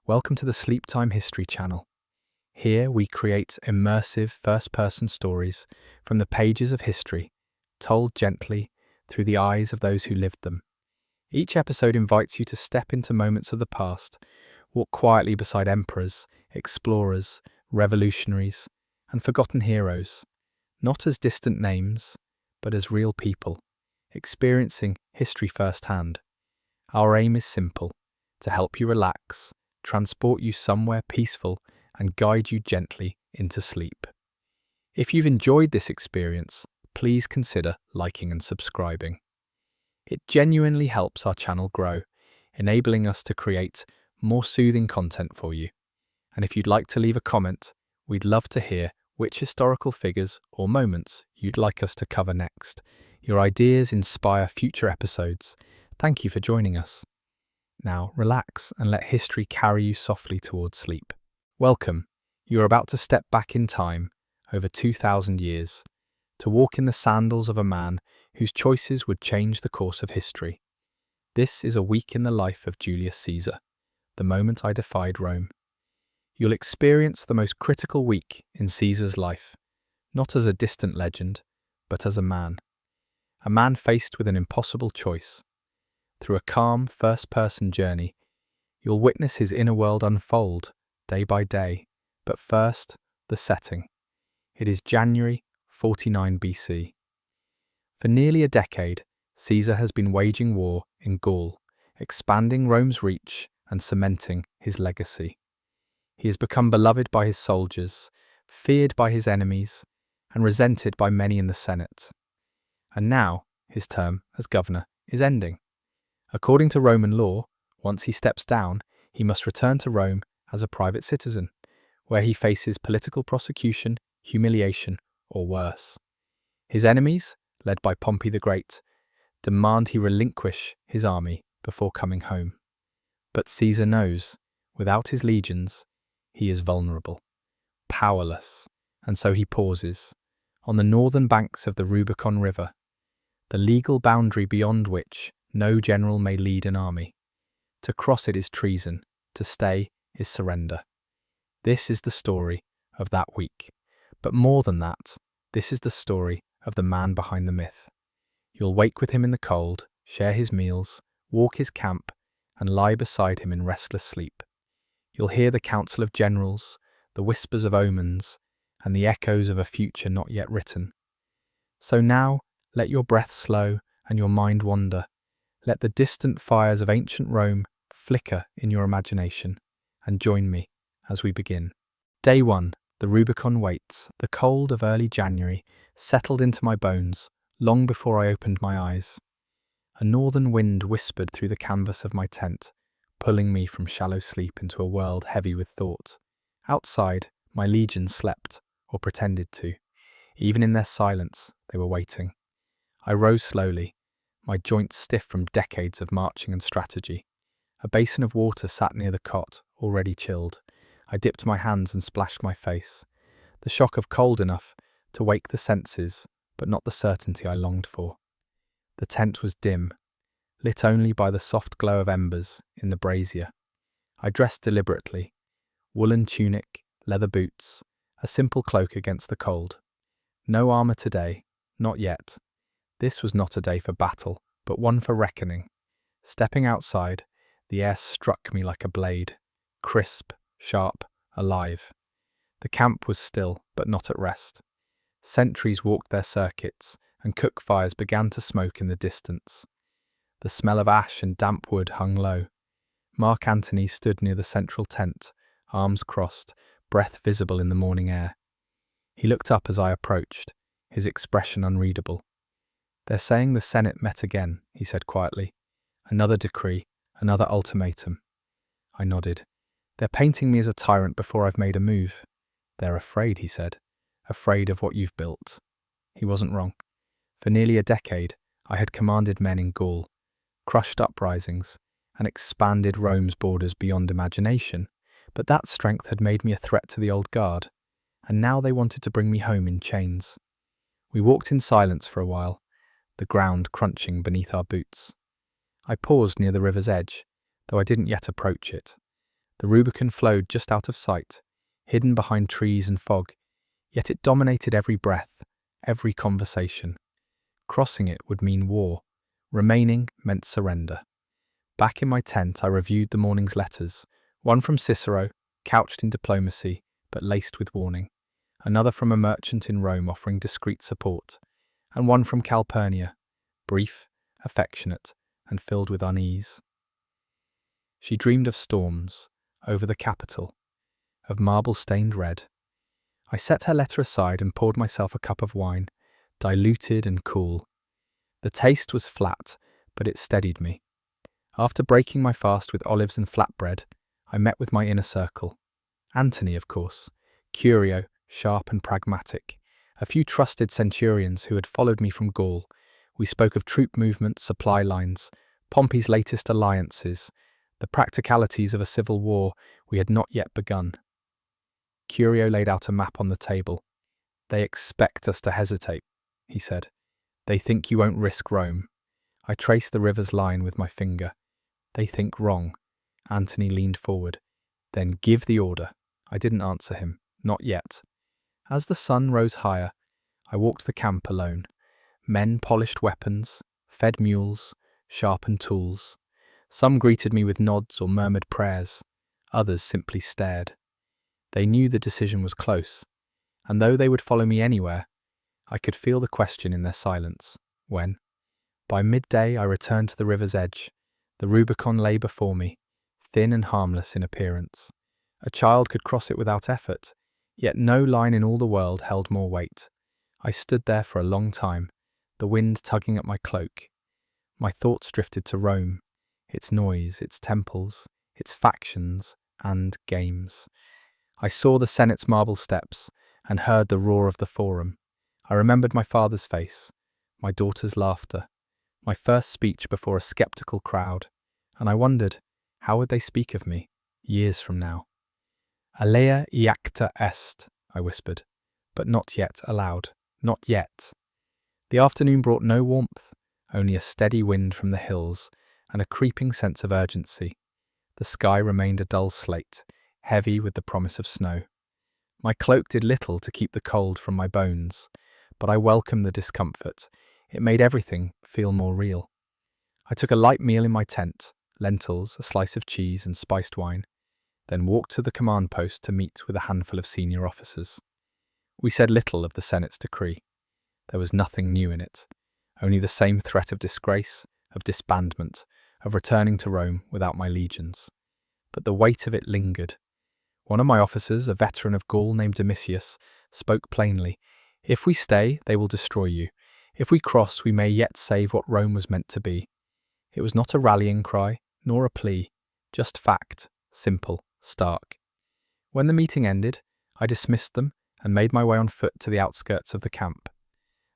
Welcome to the Sleeptime History channel. Here we create immersive first-person stories from the pages of history, told gently through the eyes of those who lived them. Each episode invites you to step into moments of the past, walk quietly beside emperors, explorers, revolutionaries, and forgotten heroes, not as distant names, but as real people, experiencing history firsthand. Our aim is simple: to help you relax, transport you somewhere peaceful, and guide you gently into sleep. If you've enjoyed this experience, please consider liking and subscribing. It genuinely helps our channel grow, enabling us to create more soothing content for you. And if you'd like to leave a comment, we'd love to hear which historical figures or moments you'd like us to cover next. Your ideas inspire future episodes. Thank you for joining us. Now relax and let history carry you softly towards sleep. Welcome. You are about to step back in time, over 2,000 years, to walk in the sandals of a man whose choices would change the course of history. This is a week in the life of Julius Caesar, the moment I defied Rome. You'll experience the most critical week in Caesar's life, not as a distant legend, but as a man faced with an impossible choice. Through a calm, first-person journey, you'll witness his inner world unfold, day by day. But first, the setting. It is January 49 BC. For nearly a decade, Caesar has been waging war in Gaul, expanding Rome's reach and cementing his legacy. He has become beloved by his soldiers, feared by his enemies, and resented by many in the Senate. And now, his term as governor is ending. According to Roman law, once he steps down, he must return to Rome as a private citizen, where he faces political prosecution, humiliation, or worse. His enemies, led by Pompey the Great, demand he relinquish his army before coming home. But Caesar knows, without his legions, he is vulnerable, powerless, and so he pauses, on the northern banks of the Rubicon River, the legal boundary beyond which no general may lead an army. To cross it is treason, to stay is surrender. This is the story of that week. But more than that, this is the story of the man behind the myth. You'll wake with him in the cold, share his meals, walk his camp, and lie beside him in restless sleep. You'll hear the council of generals, the whispers of omens, and the echoes of a future not yet written. So now, let your breath slow and your mind wander. Let the distant fires of ancient Rome flicker in your imagination, and join me as we begin. Day 1. The Rubicon waits. The cold of early January settled into my bones long before I opened my eyes. A northern wind whispered through the canvas of my tent, pulling me from shallow sleep into a world heavy with thought. Outside, my legions slept, or pretended to. Even in their silence, they were waiting. I rose slowly, my joints stiff from decades of marching and strategy. A basin of water sat near the cot, already chilled. I dipped my hands and splashed my face. The shock of cold enough to wake the senses, but not the certainty I longed for. The tent was dim, lit only by the soft glow of embers in the brazier. I dressed deliberately. Woolen tunic, leather boots, a simple cloak against the cold. No armor today, not yet. This was not a day for battle, but one for reckoning. Stepping outside, the air struck me like a blade, crisp, sharp, alive. The camp was still, but not at rest. Sentries walked their circuits, and cook fires began to smoke in the distance. The smell of ash and damp wood hung low. Mark Antony stood near the central tent, arms crossed, breath visible in the morning air. He looked up as I approached, his expression unreadable. "They're saying the Senate met again," he said quietly. "Another decree, another ultimatum." I nodded. "They're painting me as a tyrant before I've made a move." "They're afraid," he said. "Afraid of what you've built." He wasn't wrong. For nearly a decade, I had commanded men in Gaul, crushed uprisings, and expanded Rome's borders beyond imagination. But that strength had made me a threat to the old guard, and now they wanted to bring me home in chains. We walked in silence for a while, the ground crunching beneath our boots. I paused near the river's edge, though I didn't yet approach it. The Rubicon flowed just out of sight, hidden behind trees and fog, yet it dominated every breath, every conversation. Crossing it would mean war. Remaining meant surrender. Back in my tent, I reviewed the morning's letters. One from Cicero, couched in diplomacy, but laced with warning. Another from a merchant in Rome offering discreet support. And one from Calpurnia, brief, affectionate, and filled with unease. She dreamed of storms, over the capital, of marble-stained red. I set her letter aside and poured myself a cup of wine, diluted and cool. The taste was flat, but it steadied me. After breaking my fast with olives and flatbread, I met with my inner circle. Antony, of course, Curio, sharp and pragmatic, a few trusted centurions who had followed me from Gaul. We spoke of troop movements, supply lines, Pompey's latest alliances, the practicalities of a civil war we had not yet begun. Curio laid out a map on the table. "They expect us to hesitate," he said. "They think you won't risk Rome." I traced the river's line with my finger. "They think wrong." Antony leaned forward. "Then give the order." I didn't answer him. Not yet. As the sun rose higher, I walked the camp alone. Men polished weapons, fed mules, sharpened tools. Some greeted me with nods or murmured prayers. Others simply stared. They knew the decision was close, and though they would follow me anywhere, I could feel the question in their silence. When, by midday, I returned to the river's edge, the Rubicon lay before me, thin and harmless in appearance. A child could cross it without effort, yet no line in all the world held more weight. I stood there for a long time, the wind tugging at my cloak. My thoughts drifted to Rome, its noise, its temples, its factions and games. I saw the Senate's marble steps and heard the roar of the forum. I remembered my father's face, my daughter's laughter, my first speech before a skeptical crowd, and I wondered, how would they speak of me, years from now? "Alea iacta est," I whispered, but not yet aloud, not yet. The afternoon brought no warmth, only a steady wind from the hills and a creeping sense of urgency. The sky remained a dull slate, heavy with the promise of snow. My cloak did little to keep the cold from my bones, but I welcomed the discomfort. It made everything feel more real. I took a light meal in my tent, lentils, a slice of cheese and spiced wine, then walked to the command post to meet with a handful of senior officers. We said little of the Senate's decree. There was nothing new in it, only the same threat of disgrace, of disbandment, of returning to Rome without my legions. But the weight of it lingered. One of my officers, a veteran of Gaul named Domitius, spoke plainly. "If we stay, they will destroy you. If we cross, we may yet save what Rome was meant to be." It was not a rallying cry, nor a plea, just fact, simple, stark. When the meeting ended, I dismissed them and made my way on foot to the outskirts of the camp.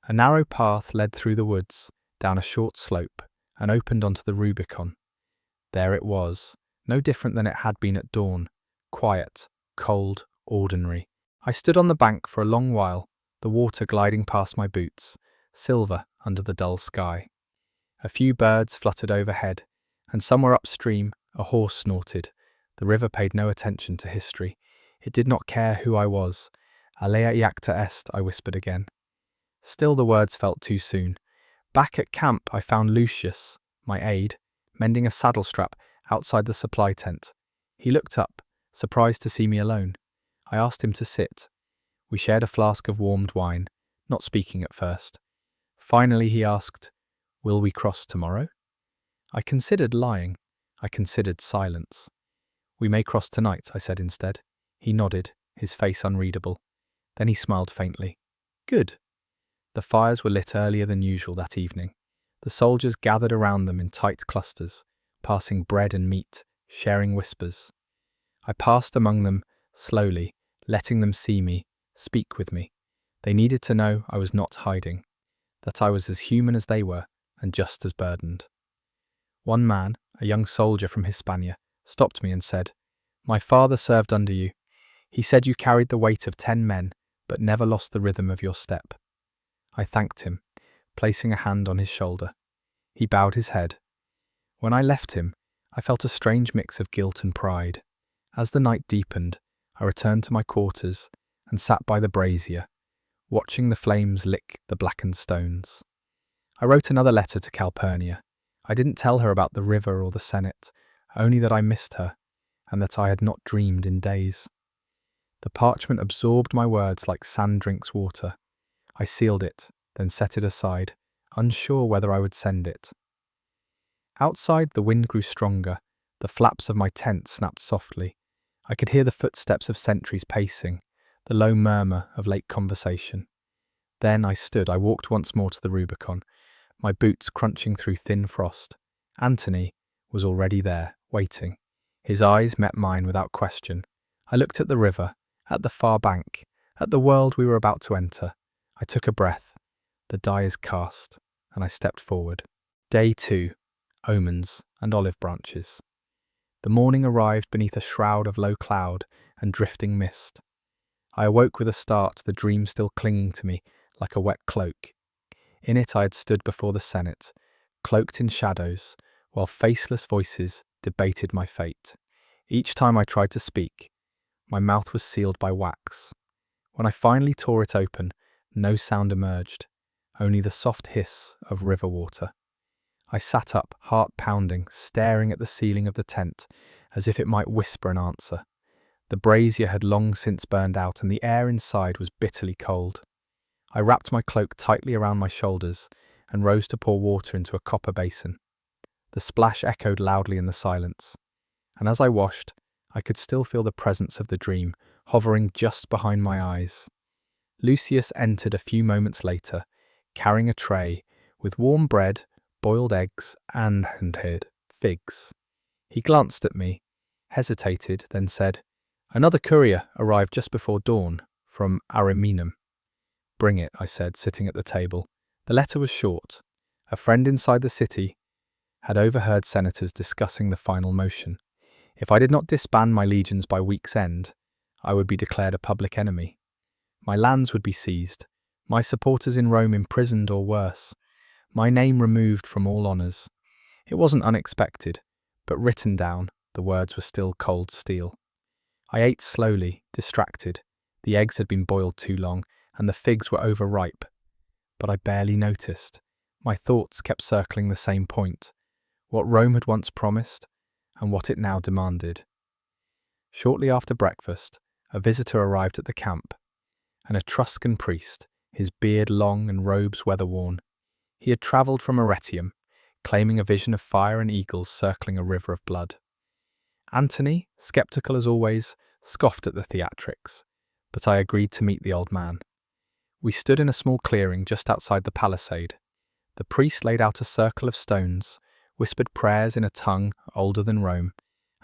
A narrow path led through the woods, down a short slope, and opened onto the Rubicon. There it was, no different than it had been at dawn, quiet, cold, ordinary. I stood on the bank for a long while, the water gliding past my boots, silver under the dull sky. A few birds fluttered overhead, and somewhere upstream a horse snorted. The river paid no attention to history. It did not care who I was. "Alea iacta est," I whispered again. Still the words felt too soon. Back at camp I found Lucius, my aide, mending a saddle strap outside the supply tent. He looked up, surprised to see me alone. I asked him to sit. We shared a flask of warmed wine, not speaking at first. Finally he asked, "Will we cross tomorrow?" I considered lying. I considered silence. "We may cross tonight," I said instead. He nodded, his face unreadable. Then he smiled faintly. "Good." The fires were lit earlier than usual that evening. The soldiers gathered around them in tight clusters, passing bread and meat, sharing whispers. I passed among them, slowly, letting them see me, speak with me. They needed to know I was not hiding, that I was as human as they were, and just as burdened. One man, a young soldier from Hispania, stopped me and said, "My father served under you. He said you carried the weight of 10 men, but never lost the rhythm of your step." I thanked him, placing a hand on his shoulder. He bowed his head. When I left him, I felt a strange mix of guilt and pride. As the night deepened, I returned to my quarters and sat by the brazier, watching the flames lick the blackened stones. I wrote another letter to Calpurnia. I didn't tell her about the river or the Senate, only that I missed her, and that I had not dreamed in days. The parchment absorbed my words like sand drinks water. I sealed it, then set it aside, unsure whether I would send it. Outside, the wind grew stronger. The flaps of my tent snapped softly. I could hear the footsteps of sentries pacing, the low murmur of late conversation. Then I walked once more to the Rubicon, my boots crunching through thin frost. Antony was already there, waiting. His eyes met mine without question. I looked at the river, at the far bank, at the world we were about to enter. I took a breath. The die is cast, and I stepped forward. Day 2. Omens and olive branches. The morning arrived beneath a shroud of low cloud and drifting mist. I awoke with a start, the dream still clinging to me like a wet cloak. In it I had stood before the Senate, cloaked in shadows, while faceless voices debated my fate. Each time I tried to speak, my mouth was sealed by wax. When I finally tore it open, no sound emerged, only the soft hiss of river water. I sat up, heart pounding, staring at the ceiling of the tent, as if it might whisper an answer. The brazier had long since burned out, and the air inside was bitterly cold. I wrapped my cloak tightly around my shoulders and rose to pour water into a copper basin. The splash echoed loudly in the silence, and as I washed, I could still feel the presence of the dream hovering just behind my eyes. Lucius entered a few moments later, carrying a tray with warm bread, boiled eggs, and figs. He glanced at me, hesitated, then said, "Another courier arrived just before dawn, from Ariminum." "Bring it," I said, sitting at the table. The letter was short. A friend inside the city had overheard senators discussing the final motion. If I did not disband my legions by week's end, I would be declared a public enemy. My lands would be seized, my supporters in Rome imprisoned or worse, my name removed from all honours. It wasn't unexpected, but written down, the words were still cold steel. I ate slowly, distracted. The eggs had been boiled too long, and the figs were overripe. But I barely noticed. My thoughts kept circling the same point, what Rome had once promised, and what it now demanded. Shortly after breakfast, a visitor arrived at the camp, an Etruscan priest, his beard long and robes weather-worn. He had travelled from Arretium, claiming a vision of fire and eagles circling a river of blood. Antony, sceptical as always, scoffed at the theatrics, but I agreed to meet the old man. We stood in a small clearing just outside the palisade. The priest laid out a circle of stones, whispered prayers in a tongue older than Rome,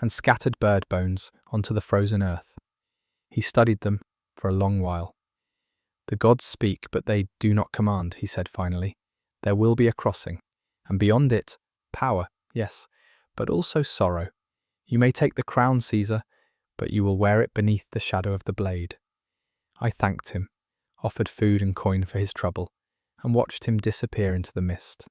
and scattered bird bones onto the frozen earth. He studied them for a long while. "The gods speak, but they do not command," he said finally. "There will be a crossing, and beyond it, power, yes, but also sorrow. You may take the crown, Caesar, but you will wear it beneath the shadow of the blade." I thanked him, offered food and coin for his trouble, and watched him disappear into the mist.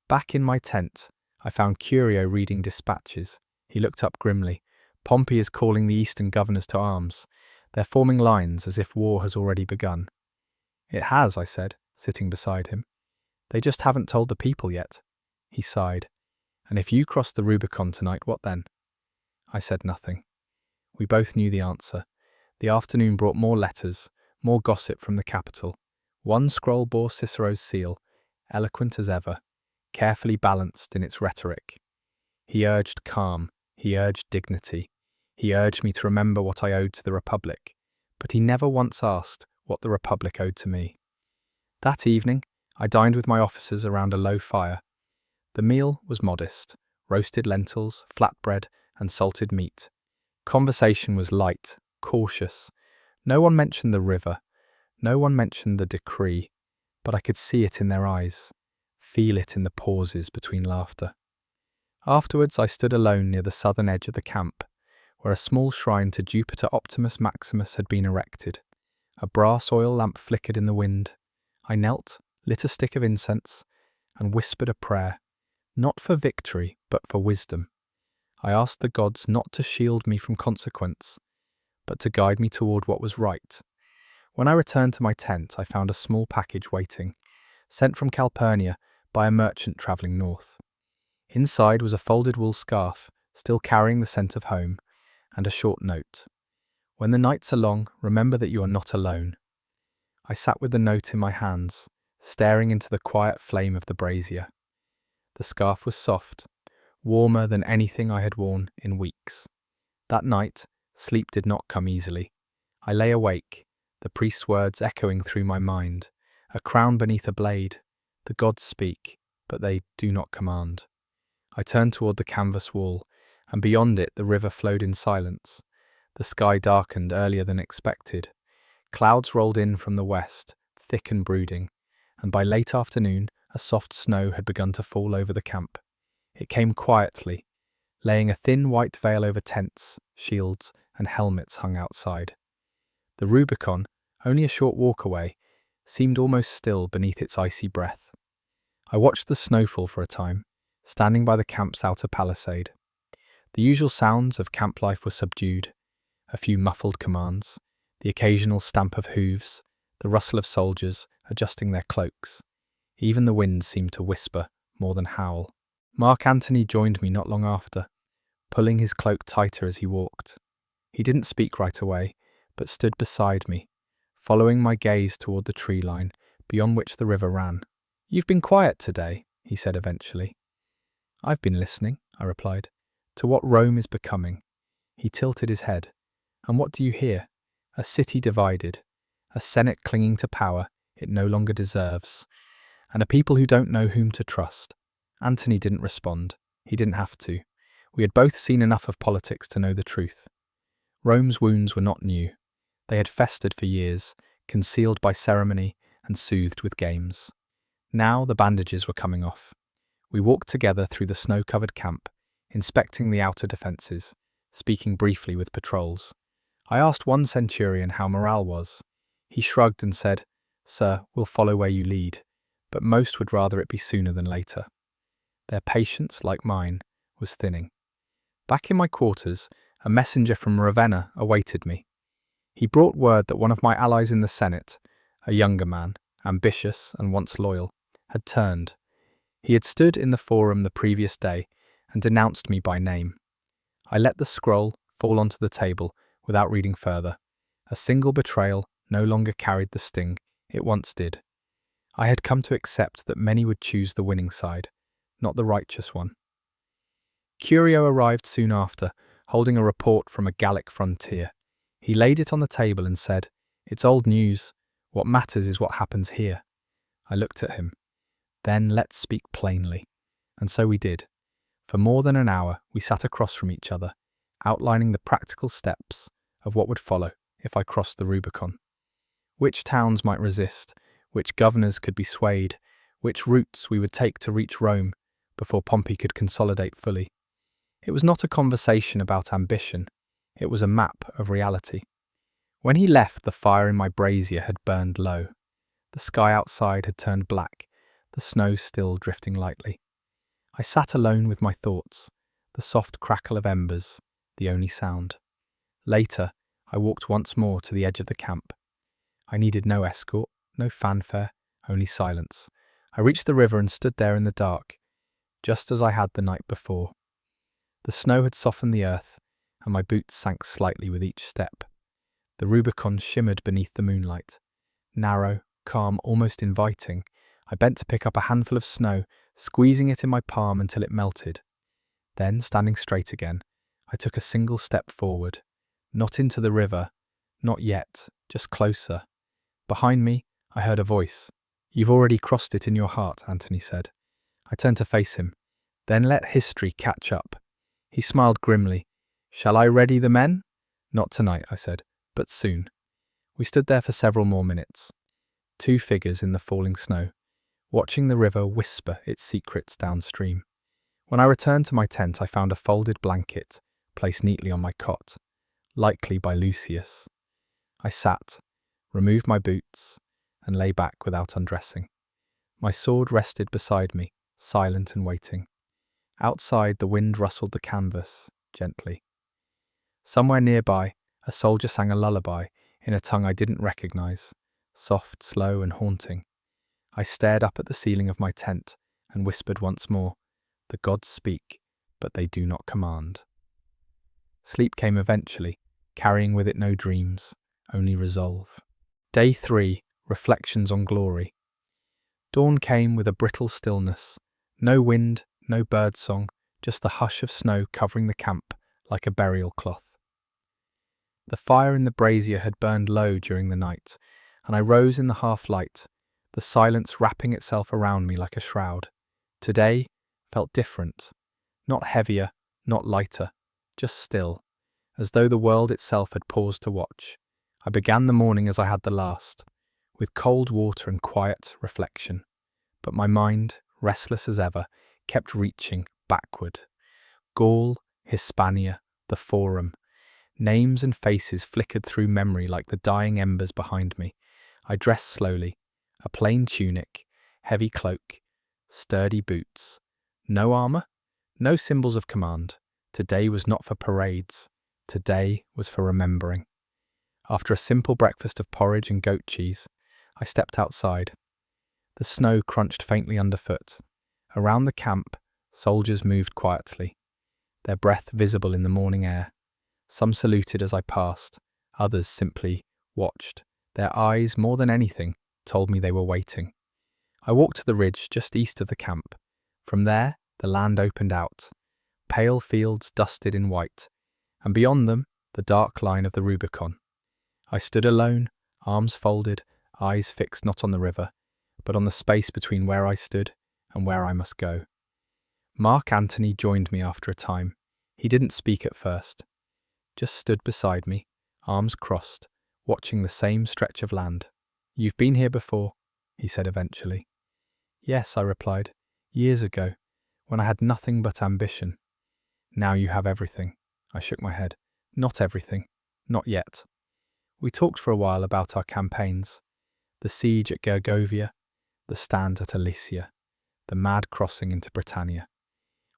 Back in my tent, I found Curio reading dispatches. He looked up grimly. "Pompey is calling the eastern governors to arms. They're forming lines as if war has already begun." "It has," I said, sitting beside him. "They just haven't told the people yet." He sighed. "And if you cross the Rubicon tonight, what then?" I said nothing. We both knew the answer. The afternoon brought more letters, more gossip from the capital. One scroll bore Cicero's seal, eloquent as ever, carefully balanced in its rhetoric. He urged calm, he urged dignity, he urged me to remember what I owed to the Republic, but he never once asked what the Republic owed to me. That evening, I dined with my officers around a low fire. The meal was modest: roasted lentils, flatbread, and salted meat. Conversation was light, cautious. No one mentioned the river, no one mentioned the decree, but I could see it in their eyes, feel it in the pauses between laughter. Afterwards, I stood alone near the southern edge of the camp, where a small shrine to Jupiter Optimus Maximus had been erected. A brass oil lamp flickered in the wind. I knelt, lit a stick of incense, and whispered a prayer, not for victory, but for wisdom. I asked the gods not to shield me from consequence, but to guide me toward what was right. When I returned to my tent, I found a small package waiting, sent from Calpurnia by a merchant travelling north. Inside was a folded wool scarf, still carrying the scent of home, and a short note. When the nights are long, remember that you are not alone. I sat with the note in my hands, staring into the quiet flame of the brazier. The scarf was soft, warmer than anything I had worn in weeks. That night, sleep did not come easily. I lay awake, the priest's words echoing through my mind. A crown beneath a blade. The gods speak, but they do not command. I turned toward the canvas wall, and beyond it the river flowed in silence. The sky darkened earlier than expected. Clouds rolled in from the west, thick and brooding, and by late afternoon a soft snow had begun to fall over the camp. It came quietly, laying a thin white veil over tents, shields, and helmets hung outside. The Rubicon, only a short walk away, seemed almost still beneath its icy breath. I watched the snowfall for a time, standing by the camp's outer palisade. The usual sounds of camp life were subdued, a few muffled commands, the occasional stamp of hooves, the rustle of soldiers adjusting their cloaks. Even the wind seemed to whisper more than howl. Mark Antony joined me not long after, pulling his cloak tighter as he walked. He didn't speak right away, but stood beside me, following my gaze toward the tree line, beyond which the river ran. "You've been quiet today," he said eventually. "I've been listening," I replied, "to what Rome is becoming." He tilted his head. "And what do you hear? A city divided, a senate clinging to power it no longer deserves, and a people who don't know whom to trust." Antony didn't respond. He didn't have to. We had both seen enough of politics to know the truth. Rome's wounds were not new. They had festered for years, concealed by ceremony and soothed with games. Now the bandages were coming off. We walked together through the snow-covered camp, inspecting the outer defences, speaking briefly with patrols. I asked one centurion how morale was. He shrugged and said, "Sir, we'll follow where you lead, but most would rather it be sooner than later." Their patience, like mine, was thinning. Back in my quarters, a messenger from Ravenna awaited me. He brought word that one of my allies in the Senate, a younger man, ambitious and once loyal, had turned. He had stood in the forum the previous day and denounced me by name. I let the scroll fall onto the table without reading further. A single betrayal no longer carried the sting it once did. I had come to accept that many would choose the winning side, not the righteous one. Curio arrived soon after, holding a report from a Gallic frontier. He laid it on the table and said, "It's old news. What matters is what happens here." I looked at him. "Then let's speak plainly." And so we did. For more than an hour, we sat across from each other, outlining the practical steps of what would follow if I crossed the Rubicon. Which towns might resist, which governors could be swayed, which routes we would take to reach Rome before Pompey could consolidate fully. It was not a conversation about ambition, it was a map of reality. When he left, the fire in my brazier had burned low. The sky outside had turned black, the snow still drifting lightly. I sat alone with my thoughts, the soft crackle of embers, the only sound. Later, I walked once more to the edge of the camp. I needed no escort, no fanfare, only silence. I reached the river and stood there in the dark, just as I had the night before. The snow had softened the earth, and my boots sank slightly with each step. The Rubicon shimmered beneath the moonlight. Narrow, calm, almost inviting, I bent to pick up a handful of snow, squeezing it in my palm until it melted. Then, standing straight again, I took a single step forward. Not into the river, not yet, just closer. Behind me, I heard a voice. "You've already crossed it in your heart," Antony said. I turned to face him. "Then let history catch up." He smiled grimly. "Shall I ready the men?" "Not tonight," I said, "but soon." We stood there for several more minutes, two figures in the falling snow, watching the river whisper its secrets downstream. When I returned to my tent, I found a folded blanket placed neatly on my cot, likely by Lucius. I sat, removed my boots, and lay back without undressing. My sword rested beside me, silent and waiting. Outside, the wind rustled the canvas, gently. Somewhere nearby, a soldier sang a lullaby in a tongue I didn't recognize, soft, slow, and haunting. I stared up at the ceiling of my tent and whispered once more, "The gods speak, but they do not command." Sleep came eventually, carrying with it no dreams, only resolve. Day 3, Reflections on Glory. Dawn came with a brittle stillness. No wind, no birdsong, just the hush of snow covering the camp like a burial cloth. The fire in the brazier had burned low during the night, and I rose in the half-light, the silence wrapping itself around me like a shroud. Today felt different, not heavier, not lighter, just still, as though the world itself had paused to watch. I began the morning as I had the last, with cold water and quiet reflection. But my mind, restless as ever, kept reaching backward. Gaul, Hispania, the Forum. Names and faces flickered through memory like the dying embers behind me. I dressed slowly, a plain tunic, heavy cloak, sturdy boots. No armor, no symbols of command. Today was not for parades. Today was for remembering. After a simple breakfast of porridge and goat cheese, I stepped outside. The snow crunched faintly underfoot. Around the camp, soldiers moved quietly, their breath visible in the morning air. Some saluted as I passed, others simply watched. Their eyes, more than anything, told me they were waiting. I walked to the ridge just east of the camp. From there, the land opened out, pale fields dusted in white, and beyond them, the dark line of the Rubicon. I stood alone, arms folded, eyes fixed not on the river, but on the space between where I stood and where I must go. Mark Antony joined me after a time. He didn't speak at first, just stood beside me, arms crossed, watching the same stretch of land. "You've been here before," he said eventually. "Yes," I replied, "years ago, when I had nothing but ambition." "Now you have everything." I shook my head. "Not everything. Not yet." We talked for a while about our campaigns, the siege at Gergovia, the stand at Alesia, the mad crossing into Britannia.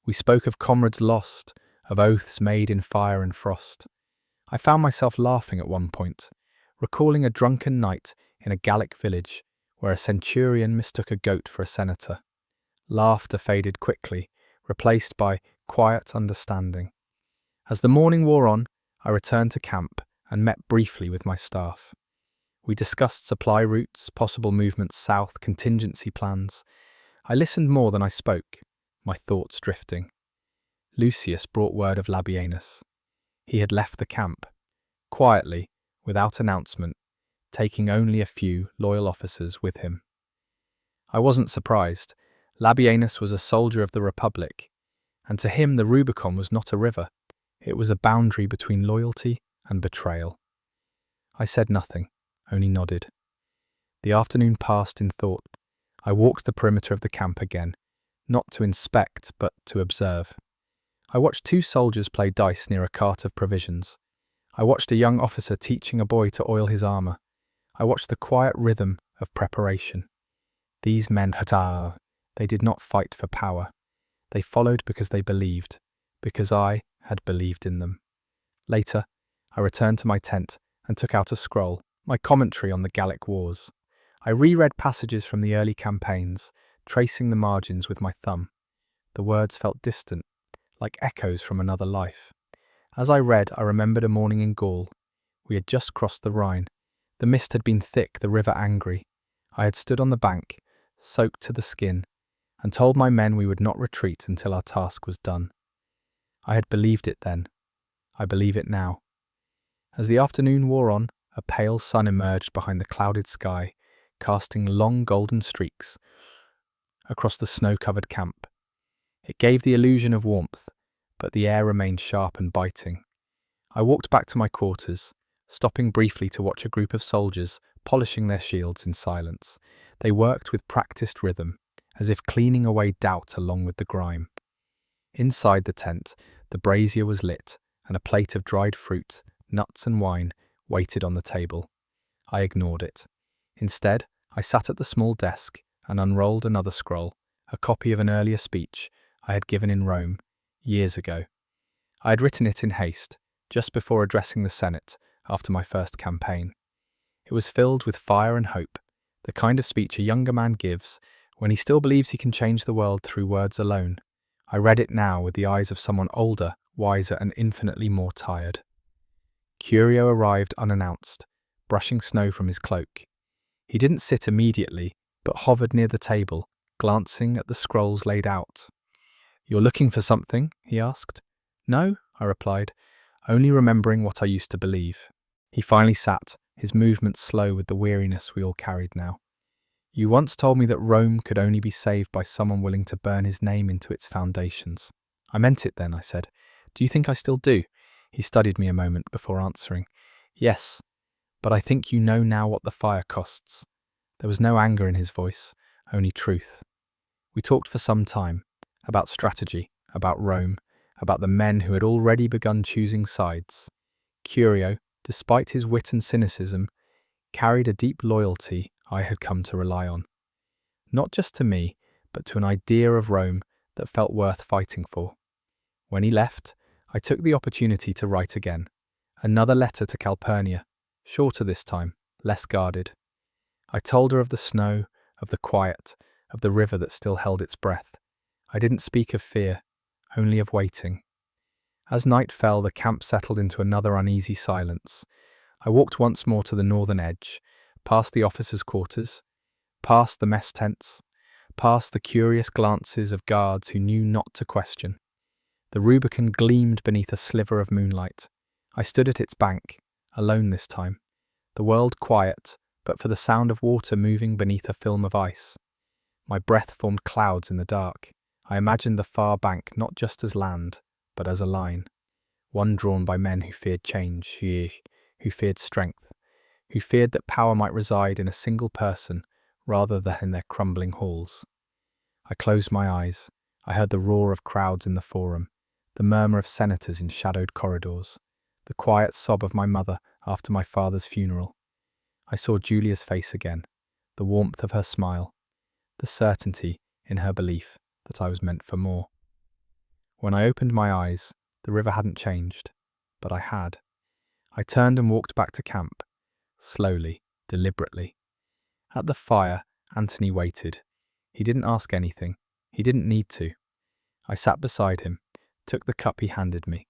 We spoke of comrades lost, of oaths made in fire and frost. I found myself laughing at one point, recalling a drunken night in a Gallic village where a centurion mistook a goat for a senator. Laughter faded quickly, replaced by quiet understanding. As the morning wore on, I returned to camp and met briefly with my staff. We discussed supply routes, possible movements south, contingency plans. I listened more than I spoke, my thoughts drifting. Lucius brought word of Labienus. He had left the camp, quietly, without announcement, taking only a few loyal officers with him. I wasn't surprised. Labienus was a soldier of the Republic, and to him the Rubicon was not a river. It was a boundary between loyalty and betrayal. I said nothing, only nodded. The afternoon passed in thought. I walked the perimeter of the camp again, not to inspect, but to observe. I watched two soldiers play dice near a cart of provisions. I watched a young officer teaching a boy to oil his armor. I watched the quiet rhythm of preparation. These men, they did not fight for power. They followed because they believed, because I had believed in them. Later, I returned to my tent and took out a scroll, my commentary on the Gallic Wars. I reread passages from the early campaigns, tracing the margins with my thumb. The words felt distant, like echoes from another life. As I read, I remembered a morning in Gaul. We had just crossed the Rhine. The mist had been thick, the river angry. I had stood on the bank, soaked to the skin, and told my men we would not retreat until our task was done. I had believed it then. I believe it now. As the afternoon wore on, a pale sun emerged behind the clouded sky, casting long golden streaks across the snow-covered camp. It gave the illusion of warmth, but the air remained sharp and biting. I walked back to my quarters, stopping briefly to watch a group of soldiers polishing their shields in silence. They worked with practiced rhythm, as if cleaning away doubt along with the grime. Inside the tent, the brazier was lit, and a plate of dried fruit, nuts and wine waited on the table. I ignored it. Instead, I sat at the small desk and unrolled another scroll, a copy of an earlier speech I had given in Rome years ago. I had written it in haste, just before addressing the Senate after my first campaign. It was filled with fire and hope, the kind of speech a younger man gives when he still believes he can change the world through words alone. I read it now with the eyes of someone older, wiser, and infinitely more tired. Curio arrived unannounced, brushing snow from his cloak. He didn't sit immediately, but hovered near the table, glancing at the scrolls laid out. "You're looking for something?" he asked. "No," I replied, only remembering what I used to believe. He finally sat, his movements slow with the weariness we all carried now. "You once told me that Rome could only be saved by someone willing to burn his name into its foundations." "I meant it then," I said. "Do you think I still do?" He studied me a moment before answering. "Yes, but I think you know now what the fire costs." There was no anger in his voice, only truth. We talked for some time, about strategy, about Rome, about the men who had already begun choosing sides. Curio, despite his wit and cynicism, carried a deep loyalty I had come to rely on. Not just to me, but to an idea of Rome that felt worth fighting for. When he left, I took the opportunity to write again. Another letter to Calpurnia, shorter this time, less guarded. I told her of the snow, of the quiet, of the river that still held its breath. I didn't speak of fear, only of waiting. As night fell, the camp settled into another uneasy silence. I walked once more to the northern edge, past the officers' quarters, past the mess tents, past the curious glances of guards who knew not to question. The Rubicon gleamed beneath a sliver of moonlight. I stood at its bank, alone this time, the world quiet, but for the sound of water moving beneath a film of ice. My breath formed clouds in the dark. I imagined the far bank not just as land, but as a line, one drawn by men who feared change, who feared strength, who feared that power might reside in a single person rather than in their crumbling halls. I closed my eyes. I heard the roar of crowds in the forum, the murmur of senators in shadowed corridors, the quiet sob of my mother after my father's funeral. I saw Julia's face again, the warmth of her smile, the certainty in her belief that I was meant for more. When I opened my eyes, the river hadn't changed, but I had. I turned and walked back to camp, slowly, deliberately. At the fire, Anthony waited. He didn't ask anything. He didn't need to. I sat beside him, took the cup he handed me.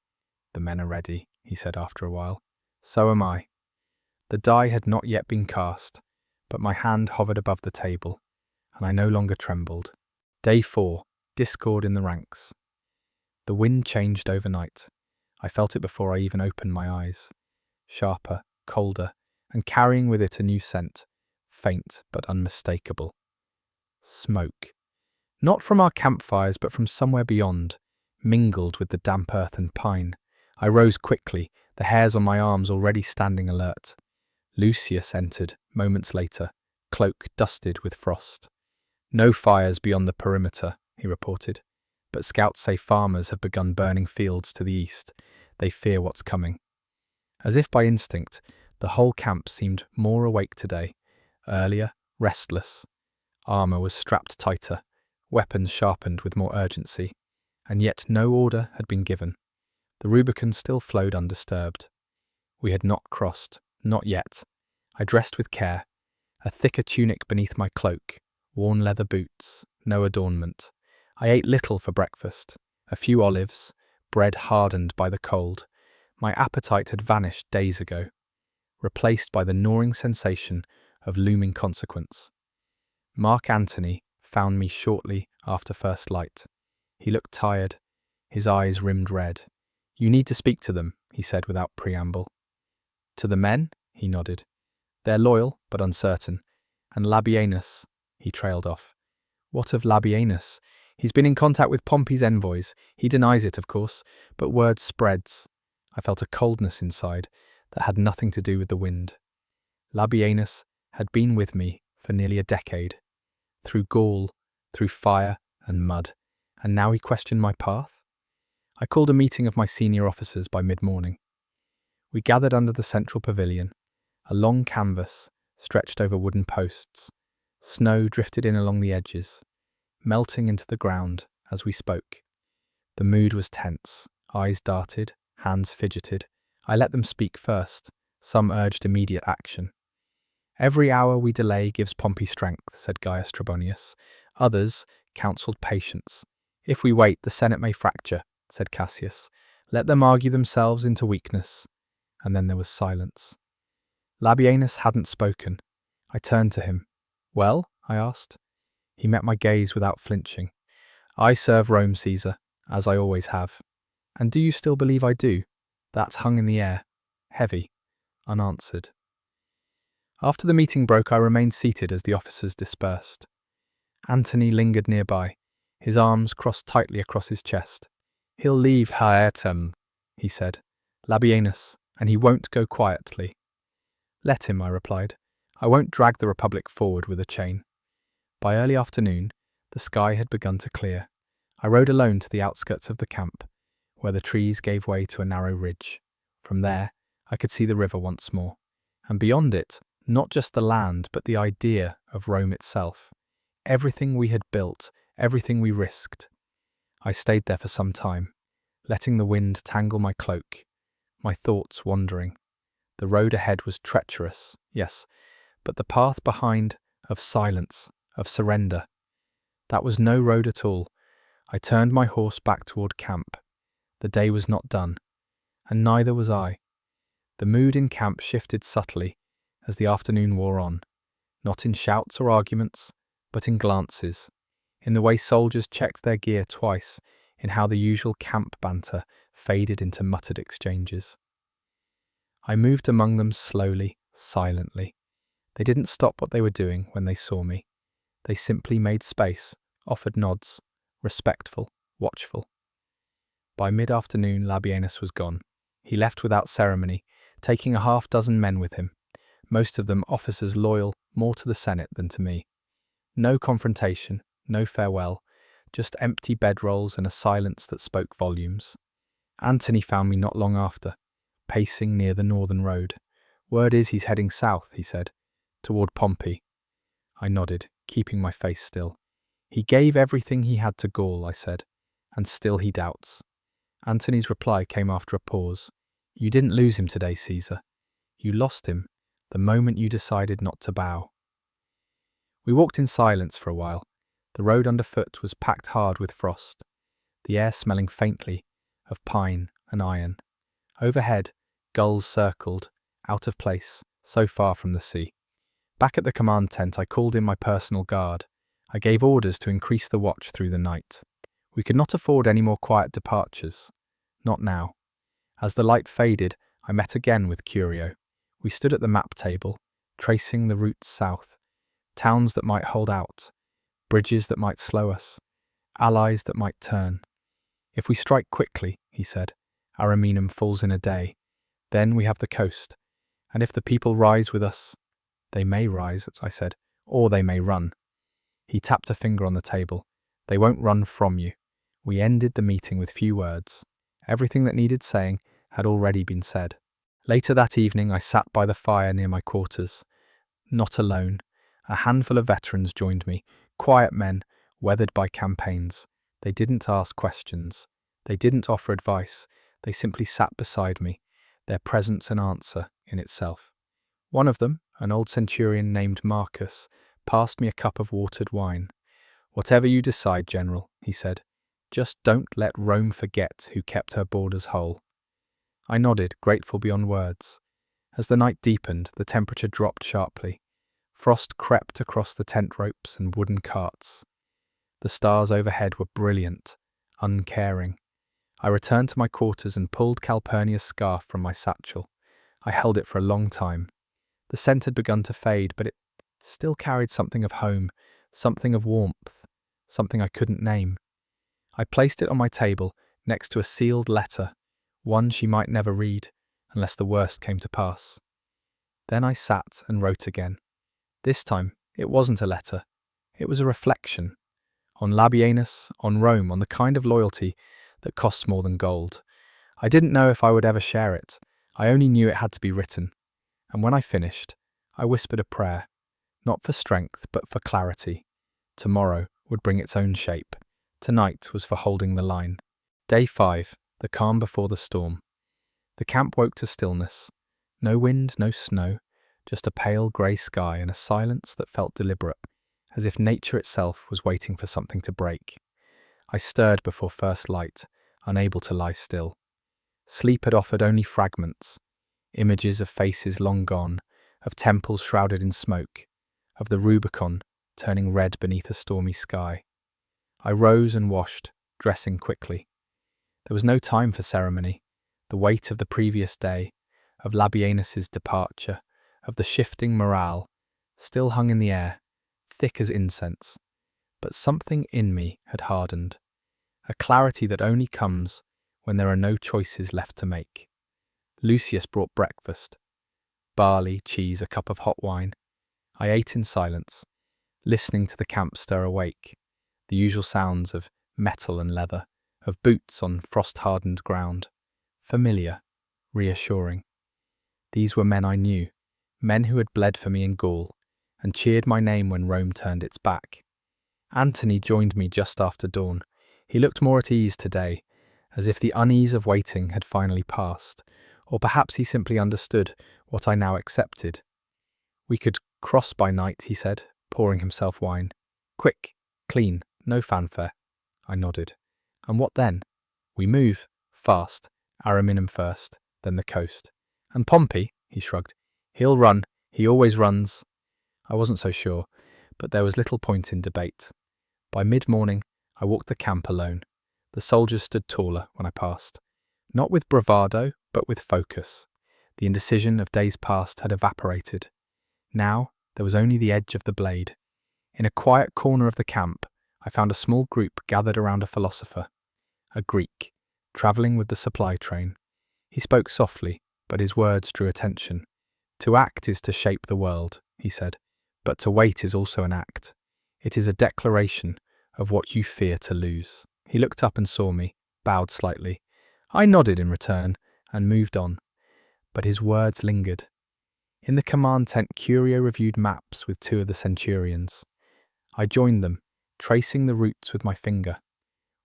"The men are ready," he said after a while. "So am I." The die had not yet been cast, but my hand hovered above the table, and I no longer trembled. Day 4. Discord in the ranks. The wind changed overnight. I felt it before I even opened my eyes. Sharper, colder, and carrying with it a new scent, faint but unmistakable. Smoke. Not from our campfires, but from somewhere beyond, mingled with the damp earth and pine. I rose quickly, the hairs on my arms already standing alert. Lucius entered, moments later, cloak dusted with frost. "No fires beyond the perimeter," he reported, "but scouts say farmers have begun burning fields to the east. They fear what's coming." As if by instinct, the whole camp seemed more awake today, earlier, restless. Armour was strapped tighter, weapons sharpened with more urgency, and yet no order had been given. The Rubicon still flowed undisturbed. We had not crossed, not yet. I dressed with care, a thicker tunic beneath my cloak, worn leather boots, no adornment. I ate little for breakfast, a few olives, bread hardened by the cold. My appetite had vanished days ago, replaced by the gnawing sensation of looming consequence. Mark Antony found me shortly after first light. He looked tired, his eyes rimmed red. "You need to speak to them," he said without preamble. "To the men?" he nodded. "They're loyal, but uncertain. And Labienus," he trailed off. "What of Labienus? He's been in contact with Pompey's envoys. He denies it, of course, but word spreads." I felt a coldness inside that had nothing to do with the wind. Labienus had been with me for nearly a decade, through Gaul, through fire and mud, and now he questioned my path? I called a meeting of my senior officers by mid-morning. We gathered under the central pavilion, a long canvas stretched over wooden posts. Snow drifted in along the edges, melting into the ground as we spoke. The mood was tense. Eyes darted, hands fidgeted. I let them speak first. Some urged immediate action. Every hour we delay gives Pompey strength, said Gaius Trebonius. Others counselled patience. If we wait, the Senate may fracture, said Cassius. Let them argue themselves into weakness. And then there was silence. Labienus hadn't spoken. I turned to him. Well? I asked. He met my gaze without flinching. I serve Rome, Caesar, as I always have. And do you still believe I do? That hung in the air, heavy, unanswered. After the meeting broke, I remained seated as the officers dispersed. Antony lingered nearby, his arms crossed tightly across his chest. He'll leave Haetum, he said, Labienus, and he won't go quietly. Let him, I replied. I won't drag the Republic forward with a chain. By early afternoon, the sky had begun to clear. I rode alone to the outskirts of the camp, where the trees gave way to a narrow ridge. From there, I could see the river once more, and beyond it, not just the land, but the idea of Rome itself. Everything we had built, everything we risked. I stayed there for some time, letting the wind tangle my cloak, my thoughts wandering. The road ahead was treacherous, yes, but the path behind, of silence, of surrender. That was no road at all. I turned my horse back toward camp. The day was not done, and neither was I. The mood in camp shifted subtly as the afternoon wore on, not in shouts or arguments, but in glances, in the way soldiers checked their gear twice, in how the usual camp banter faded into muttered exchanges. I moved among them slowly, silently. They didn't stop what they were doing when they saw me. They simply made space, offered nods, respectful, watchful. By mid-afternoon, Labienus was gone. He left without ceremony, taking a half-dozen men with him, most of them officers loyal more to the Senate than to me. No confrontation, no farewell, just empty bedrolls and a silence that spoke volumes. Antony found me not long after, pacing near the northern road. Word is he's heading south, he said, toward Pompey. I nodded, keeping my face still. He gave everything he had to Gaul, I said, and still he doubts. Antony's reply came after a pause. You didn't lose him today, Caesar. You lost him the moment you decided not to bow. We walked in silence for a while. The road underfoot was packed hard with frost, the air smelling faintly of pine and iron. Overhead, gulls circled, out of place, so far from the sea. Back at the command tent, I called in my personal guard. I gave orders to increase the watch through the night. We could not afford any more quiet departures. Not now. As the light faded, I met again with Curio. We stood at the map table, tracing the routes south. Towns that might hold out, bridges that might slow us, allies that might turn. If we strike quickly, he said, Ariminum falls in a day. Then we have the coast. And if the people rise with us, they may rise, as I said, or they may run. He tapped a finger on the table. They won't run from you. We ended the meeting with few words. Everything that needed saying had already been said. Later that evening, I sat by the fire near my quarters. Not alone. A handful of veterans joined me, quiet men, weathered by campaigns. They didn't ask questions. They didn't offer advice. They simply sat beside me, their presence an answer in itself. One of them, an old centurion named Marcus, passed me a cup of watered wine. Whatever you decide, General, he said, just don't let Rome forget who kept her borders whole. I nodded, grateful beyond words. As the night deepened, the temperature dropped sharply. Frost crept across the tent ropes and wooden carts. The stars overhead were brilliant, uncaring. I returned to my quarters and pulled Calpurnia's scarf from my satchel. I held it for a long time. The scent had begun to fade, but it still carried something of home, something of warmth, something I couldn't name. I placed it on my table, next to a sealed letter, one she might never read, unless the worst came to pass. Then I sat and wrote again. This time, it wasn't a letter. It was a reflection. On Labienus, on Rome, on the kind of loyalty that costs more than gold. I didn't know if I would ever share it. I only knew it had to be written. And when I finished, I whispered a prayer, not for strength, but for clarity. Tomorrow would bring its own shape. Tonight was for holding the line. Day 5, the calm before the storm. The camp woke to stillness. No wind, no snow, just a pale grey sky and a silence that felt deliberate, as if nature itself was waiting for something to break. I stirred before first light, unable to lie still. Sleep had offered only fragments, images of faces long gone, of temples shrouded in smoke, of the Rubicon turning red beneath a stormy sky. I rose and washed, dressing quickly. There was no time for ceremony. The weight of the previous day, of Labienus's departure, of the shifting morale, still hung in the air, thick as incense. But something in me had hardened, a clarity that only comes when there are no choices left to make. Lucius brought breakfast. Barley, cheese, a cup of hot wine. I ate in silence, listening to the camp stir awake, the usual sounds of metal and leather, of boots on frost-hardened ground. Familiar, reassuring. These were men I knew, men who had bled for me in Gaul, and cheered my name when Rome turned its back. Antony joined me just after dawn. He looked more at ease today, as if the unease of waiting had finally passed, or perhaps he simply understood what I now accepted. We could cross by night, he said, pouring himself wine. Quick, clean, no fanfare. I nodded. And what then? We move, fast, Ariminum first, then the coast. And Pompey, he shrugged. He'll run, he always runs. I wasn't so sure, but there was little point in debate. By mid-morning, I walked the camp alone. The soldiers stood taller when I passed. Not with bravado, but with focus. The indecision of days past had evaporated. Now, there was only the edge of the blade. In a quiet corner of the camp, I found a small group gathered around a philosopher, a Greek, travelling with the supply train. He spoke softly, but his words drew attention. To act is to shape the world, he said, but to wait is also an act. It is a declaration of what you fear to lose. He looked up and saw me, bowed slightly. I nodded in return and moved on, but his words lingered. In the command tent, Curio reviewed maps with two of the centurions. I joined them, tracing the routes with my finger.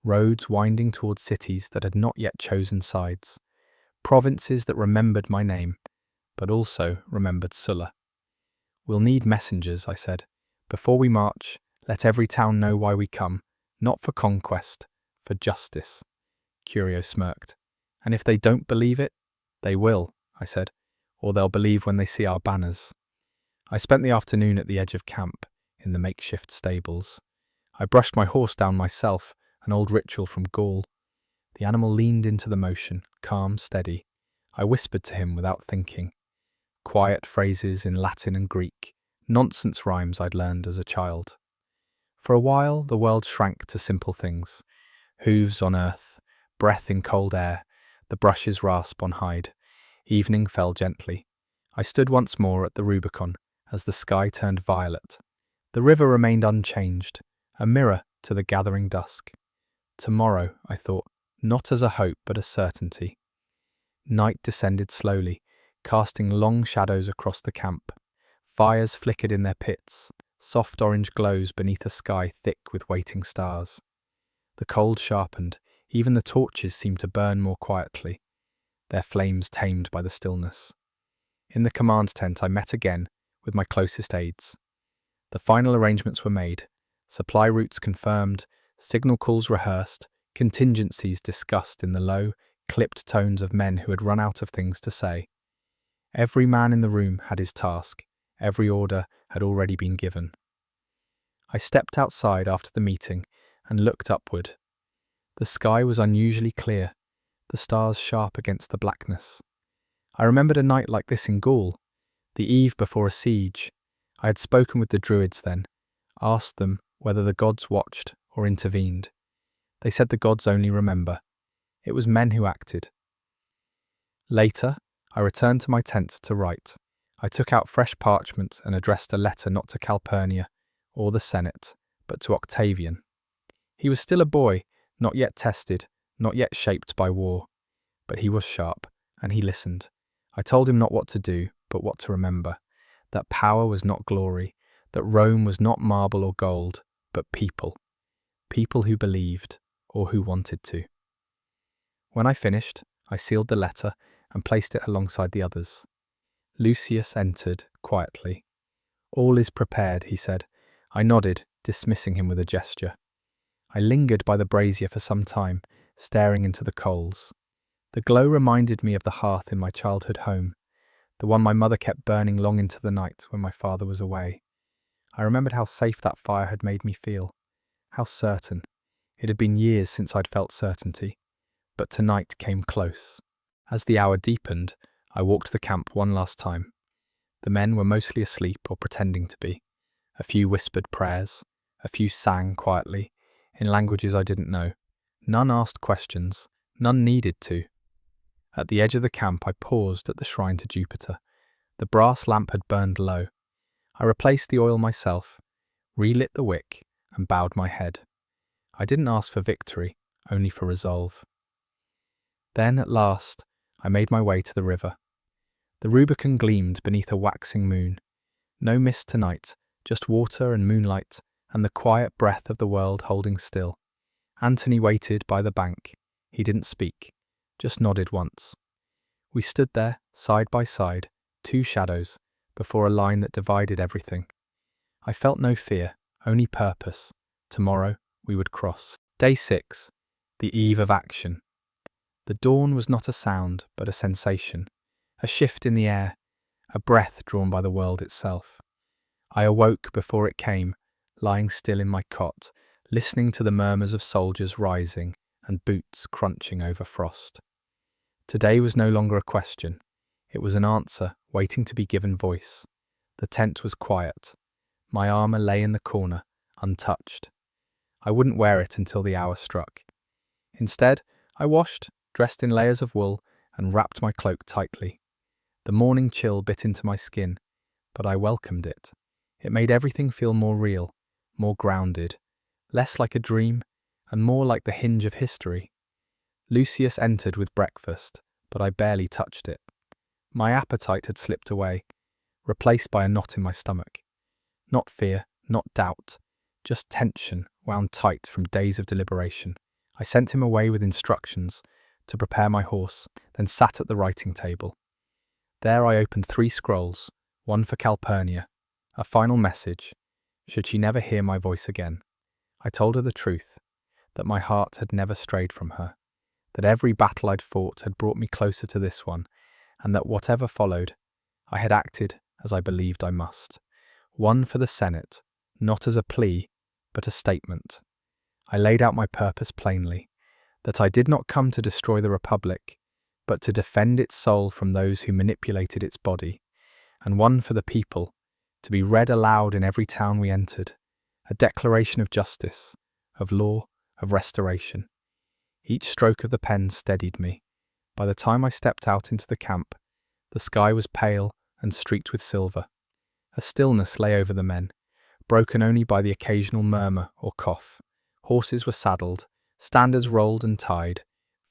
Roads winding towards cities that had not yet chosen sides. Provinces that remembered my name, but also remembered Sulla. We'll need messengers, I said. Before we march, let every town know why we come, not for conquest, for justice. Curio smirked. And if they don't believe it, they will, I said, or they'll believe when they see our banners. I spent the afternoon at the edge of camp, in the makeshift stables. I brushed my horse down myself, an old ritual from Gaul. The animal leaned into the motion, calm, steady. I whispered to him without thinking. Quiet phrases in Latin and Greek, nonsense rhymes I'd learned as a child. For a while, the world shrank to simple things. Hooves on earth, breath in cold air, the brush's rasp on hide. Evening fell gently. I stood once more at the Rubicon as the sky turned violet. The river remained unchanged, a mirror to the gathering dusk. Tomorrow, I thought, not as a hope but a certainty. Night descended slowly, casting long shadows across the camp. Fires flickered in their pits, soft orange glows beneath a sky thick with waiting stars. The cold sharpened, even the torches seemed to burn more quietly, their flames tamed by the stillness. In the command tent I met again with my closest aides. The final arrangements were made, supply routes confirmed, signal calls rehearsed, contingencies discussed in the low, clipped tones of men who had run out of things to say. Every man in the room had his task, every order had already been given. I stepped outside after the meeting and looked upward. The sky was unusually clear, the stars sharp against the blackness. I remembered a night like this in Gaul, the eve before a siege. I had spoken with the Druids then, asked them whether the gods watched or intervened. They said the gods only remember. It was men who acted. Later, I returned to my tent to write. I took out fresh parchment and addressed a letter not to Calpurnia or the Senate, but to Octavian. He was still a boy, not yet tested, not yet shaped by war. But he was sharp, and he listened. I told him not what to do, but what to remember. That power was not glory, that Rome was not marble or gold, but people. People who believed, or who wanted to. When I finished, I sealed the letter and placed it alongside the others. Lucius entered quietly. "All is prepared," he said. I nodded, dismissing him with a gesture. I lingered by the brazier for some time, staring into the coals. The glow reminded me of the hearth in my childhood home, the one my mother kept burning long into the night when my father was away. I remembered how safe that fire had made me feel, how certain. It had been years since I'd felt certainty, but tonight came close. As the hour deepened, I walked the camp one last time. The men were mostly asleep or pretending to be. A few whispered prayers, a few sang quietly, in languages I didn't know. None asked questions, none needed to. At the edge of the camp, I paused at the shrine to Jupiter. The brass lamp had burned low. I replaced the oil myself, relit the wick, and bowed my head. I didn't ask for victory, only for resolve. Then, at last, I made my way to the river. The Rubicon gleamed beneath a waxing moon. No mist tonight, just water and moonlight, and the quiet breath of the world holding still. Anthony waited by the bank. He didn't speak, just nodded once. We stood there, side by side, two shadows, before a line that divided everything. I felt no fear, only purpose. Tomorrow, we would cross. Day 6, the eve of action. The dawn was not a sound, but a sensation. A shift in the air, a breath drawn by the world itself. I awoke before it came, lying still in my cot, listening to the murmurs of soldiers rising and boots crunching over frost. Today was no longer a question. It was an answer waiting to be given voice. The tent was quiet. My armour lay in the corner, untouched. I wouldn't wear it until the hour struck. Instead, I washed, dressed in layers of wool, and wrapped my cloak tightly. The morning chill bit into my skin, but I welcomed it. It made everything feel more real, more grounded, less like a dream, and more like the hinge of history. Lucius entered with breakfast, but I barely touched it. My appetite had slipped away, replaced by a knot in my stomach. Not fear, not doubt, just tension wound tight from days of deliberation. I sent him away with instructions to prepare my horse, then sat at the writing table. There I opened 3 scrolls, one for Calpurnia, a final message, should she never hear my voice again. I told her the truth, that my heart had never strayed from her, that every battle I'd fought had brought me closer to this one, and that whatever followed, I had acted as I believed I must. One for the Senate, not as a plea, but a statement. I laid out my purpose plainly, that I did not come to destroy the Republic, but to defend its soul from those who manipulated its body, and one for the people, to be read aloud in every town we entered, a declaration of justice, of law, of restoration. Each stroke of the pen steadied me. By the time I stepped out into the camp, the sky was pale and streaked with silver. A stillness lay over the men, broken only by the occasional murmur or cough. Horses were saddled, standards rolled and tied,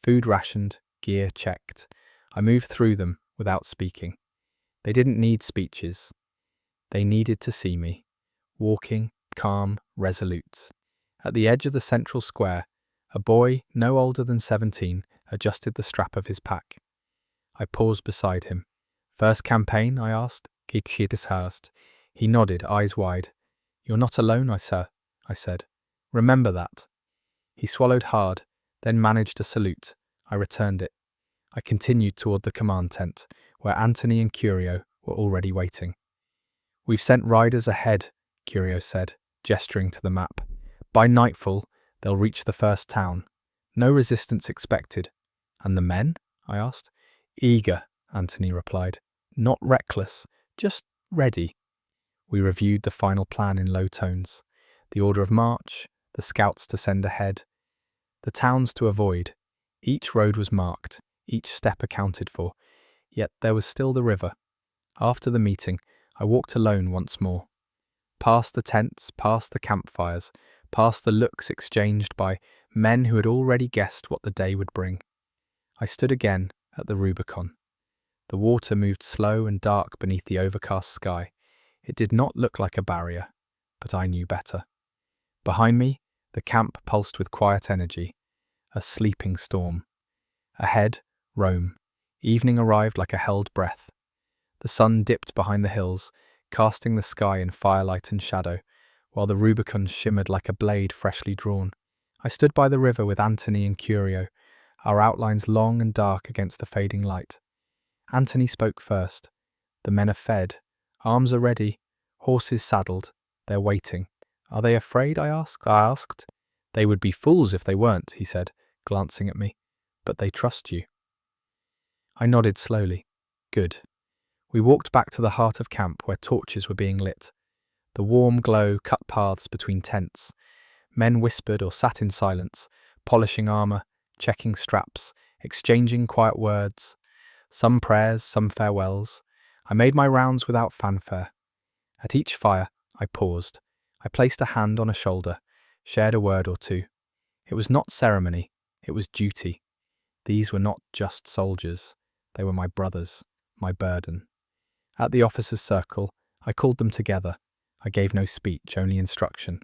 food rationed, gear checked. I moved through them without speaking. They didn't need speeches. They needed to see me, walking, calm, resolute. At the edge of the central square, a boy, no older than 17, adjusted the strap of his pack. I paused beside him. "First campaign?" I asked. He nodded, eyes wide. "You're not alone, I said. "Remember that." He swallowed hard, then managed a salute. I returned it. I continued toward the command tent, where Antony and Curio were already waiting. "We've sent riders ahead," Curio said, gesturing to the map. "By nightfall, they'll reach the first town. No resistance expected." "And the men?" I asked. "Eager," Antony replied. "Not reckless, just ready." We reviewed the final plan in low tones. The order of march, the scouts to send ahead, the towns to avoid. Each road was marked, each step accounted for, yet there was still the river. After the meeting, I walked alone once more. Past the tents, past the campfires, past the looks exchanged by men who had already guessed what the day would bring. I stood again at the Rubicon. The water moved slow and dark beneath the overcast sky. It did not look like a barrier, but I knew better. Behind me, the camp pulsed with quiet energy, a sleeping storm. Ahead, Rome. Evening arrived like a held breath. The sun dipped behind the hills, casting the sky in firelight and shadow, while the Rubicon shimmered like a blade freshly drawn. I stood by the river with Antony and Curio, our outlines long and dark against the fading light. Antony spoke first. The men are fed. Arms are ready. Horses saddled. They're waiting. Are they afraid? I asked. They would be fools if they weren't, he said, glancing at me. But they trust you. I nodded slowly. Good. We walked back to the heart of camp where torches were being lit. The warm glow cut paths between tents. Men whispered or sat in silence, polishing armor, checking straps, exchanging quiet words. Some prayers, some farewells. I made my rounds without fanfare. At each fire, I paused. I placed a hand on a shoulder, shared a word or two. It was not ceremony, it was duty. These were not just soldiers. They were my brothers, my burden. At the officers' circle, I called them together. I gave no speech, only instruction.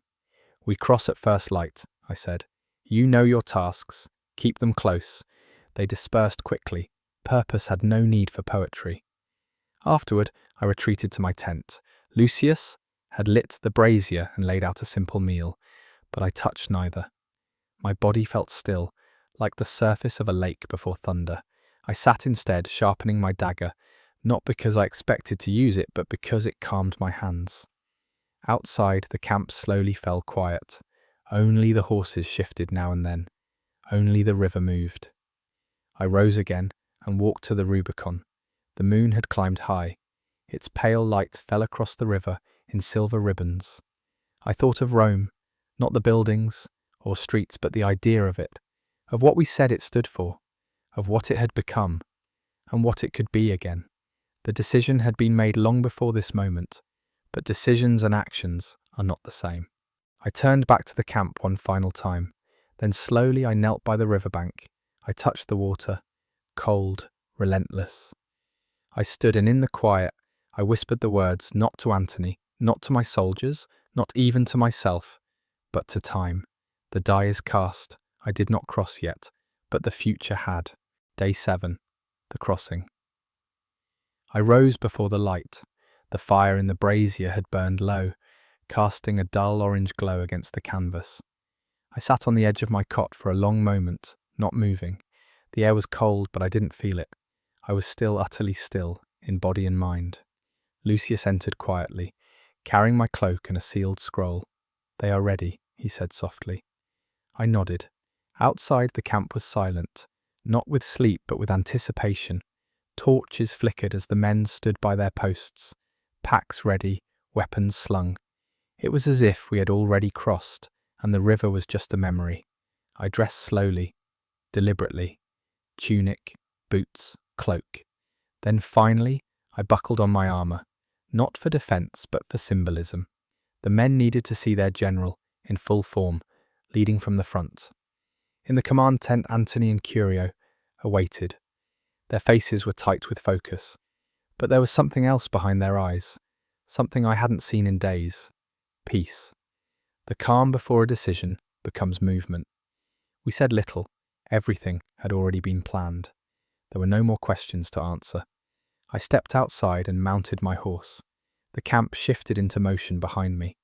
We cross at first light, I said. You know your tasks. Keep them close. They dispersed quickly. Purpose had no need for poetry. Afterward, I retreated to my tent. Lucius had lit the brazier and laid out a simple meal, but I touched neither. My body felt still, like the surface of a lake before thunder. I sat instead, sharpening my dagger, not because I expected to use it, but because it calmed my hands. Outside, the camp slowly fell quiet. Only the horses shifted now and then. Only the river moved. I rose again and walked to the Rubicon. The moon had climbed high. Its pale light fell across the river in silver ribbons. I thought of Rome, not the buildings or streets, but the idea of it, of what we said it stood for, of what it had become, and what it could be again. The decision had been made long before this moment, but decisions and actions are not the same. I turned back to the camp one final time. Then slowly I knelt by the riverbank. I touched the water, cold, relentless. I stood, and in the quiet, I whispered the words, not to Antony, not to my soldiers, not even to myself, but to time. The die is cast. I did not cross yet, but the future had. Day 7. The crossing. I rose before the light. The fire in the brazier had burned low, casting a dull orange glow against the canvas. I sat on the edge of my cot for a long moment, not moving. The air was cold, but I didn't feel it. I was still, utterly still, in body and mind. Lucius entered quietly, carrying my cloak and a sealed scroll. They are ready, he said softly. I nodded. Outside, the camp was silent, not with sleep but with anticipation. Torches flickered as the men stood by their posts, packs ready, weapons slung. It was as if we had already crossed, and the river was just a memory. I dressed slowly, deliberately. Tunic, boots, cloak. Then finally, I buckled on my armor, not for defense but for symbolism. The men needed to see their general, in full form, leading from the front. In the command tent, Antony and Curio awaited. Their faces were tight with focus, but there was something else behind their eyes, something I hadn't seen in days. Peace. The calm before a decision becomes movement. We said little. Everything had already been planned. There were no more questions to answer. I stepped outside and mounted my horse. The camp shifted into motion behind me,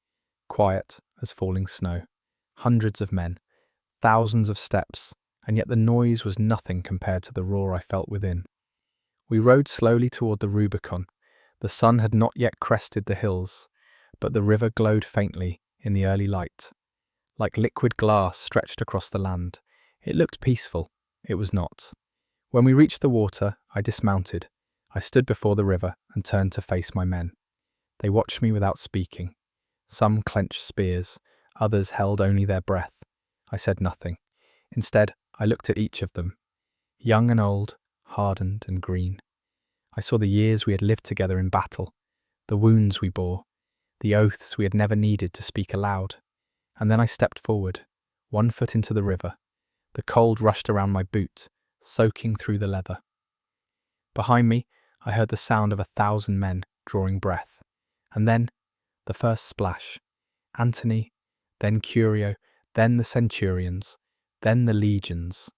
quiet as falling snow. Hundreds of men, thousands of steps, and yet the noise was nothing compared to the roar I felt within. We rode slowly toward the Rubicon. The sun had not yet crested the hills, but the river glowed faintly in the early light, like liquid glass stretched across the land. It looked peaceful. It was not. When we reached the water, I dismounted. I stood before the river and turned to face my men. They watched me without speaking. Some clenched spears, others held only their breath. I said nothing. Instead, I looked at each of them, young and old, hardened and green. I saw the years we had lived together in battle, the wounds we bore, the oaths we had never needed to speak aloud. And then I stepped forward, 1 foot into the river. The cold rushed around my boot, soaking through the leather. Behind me, I heard the sound of 1,000 men drawing breath. And then, the first splash. Antony, then Curio, then the centurions, then the legions.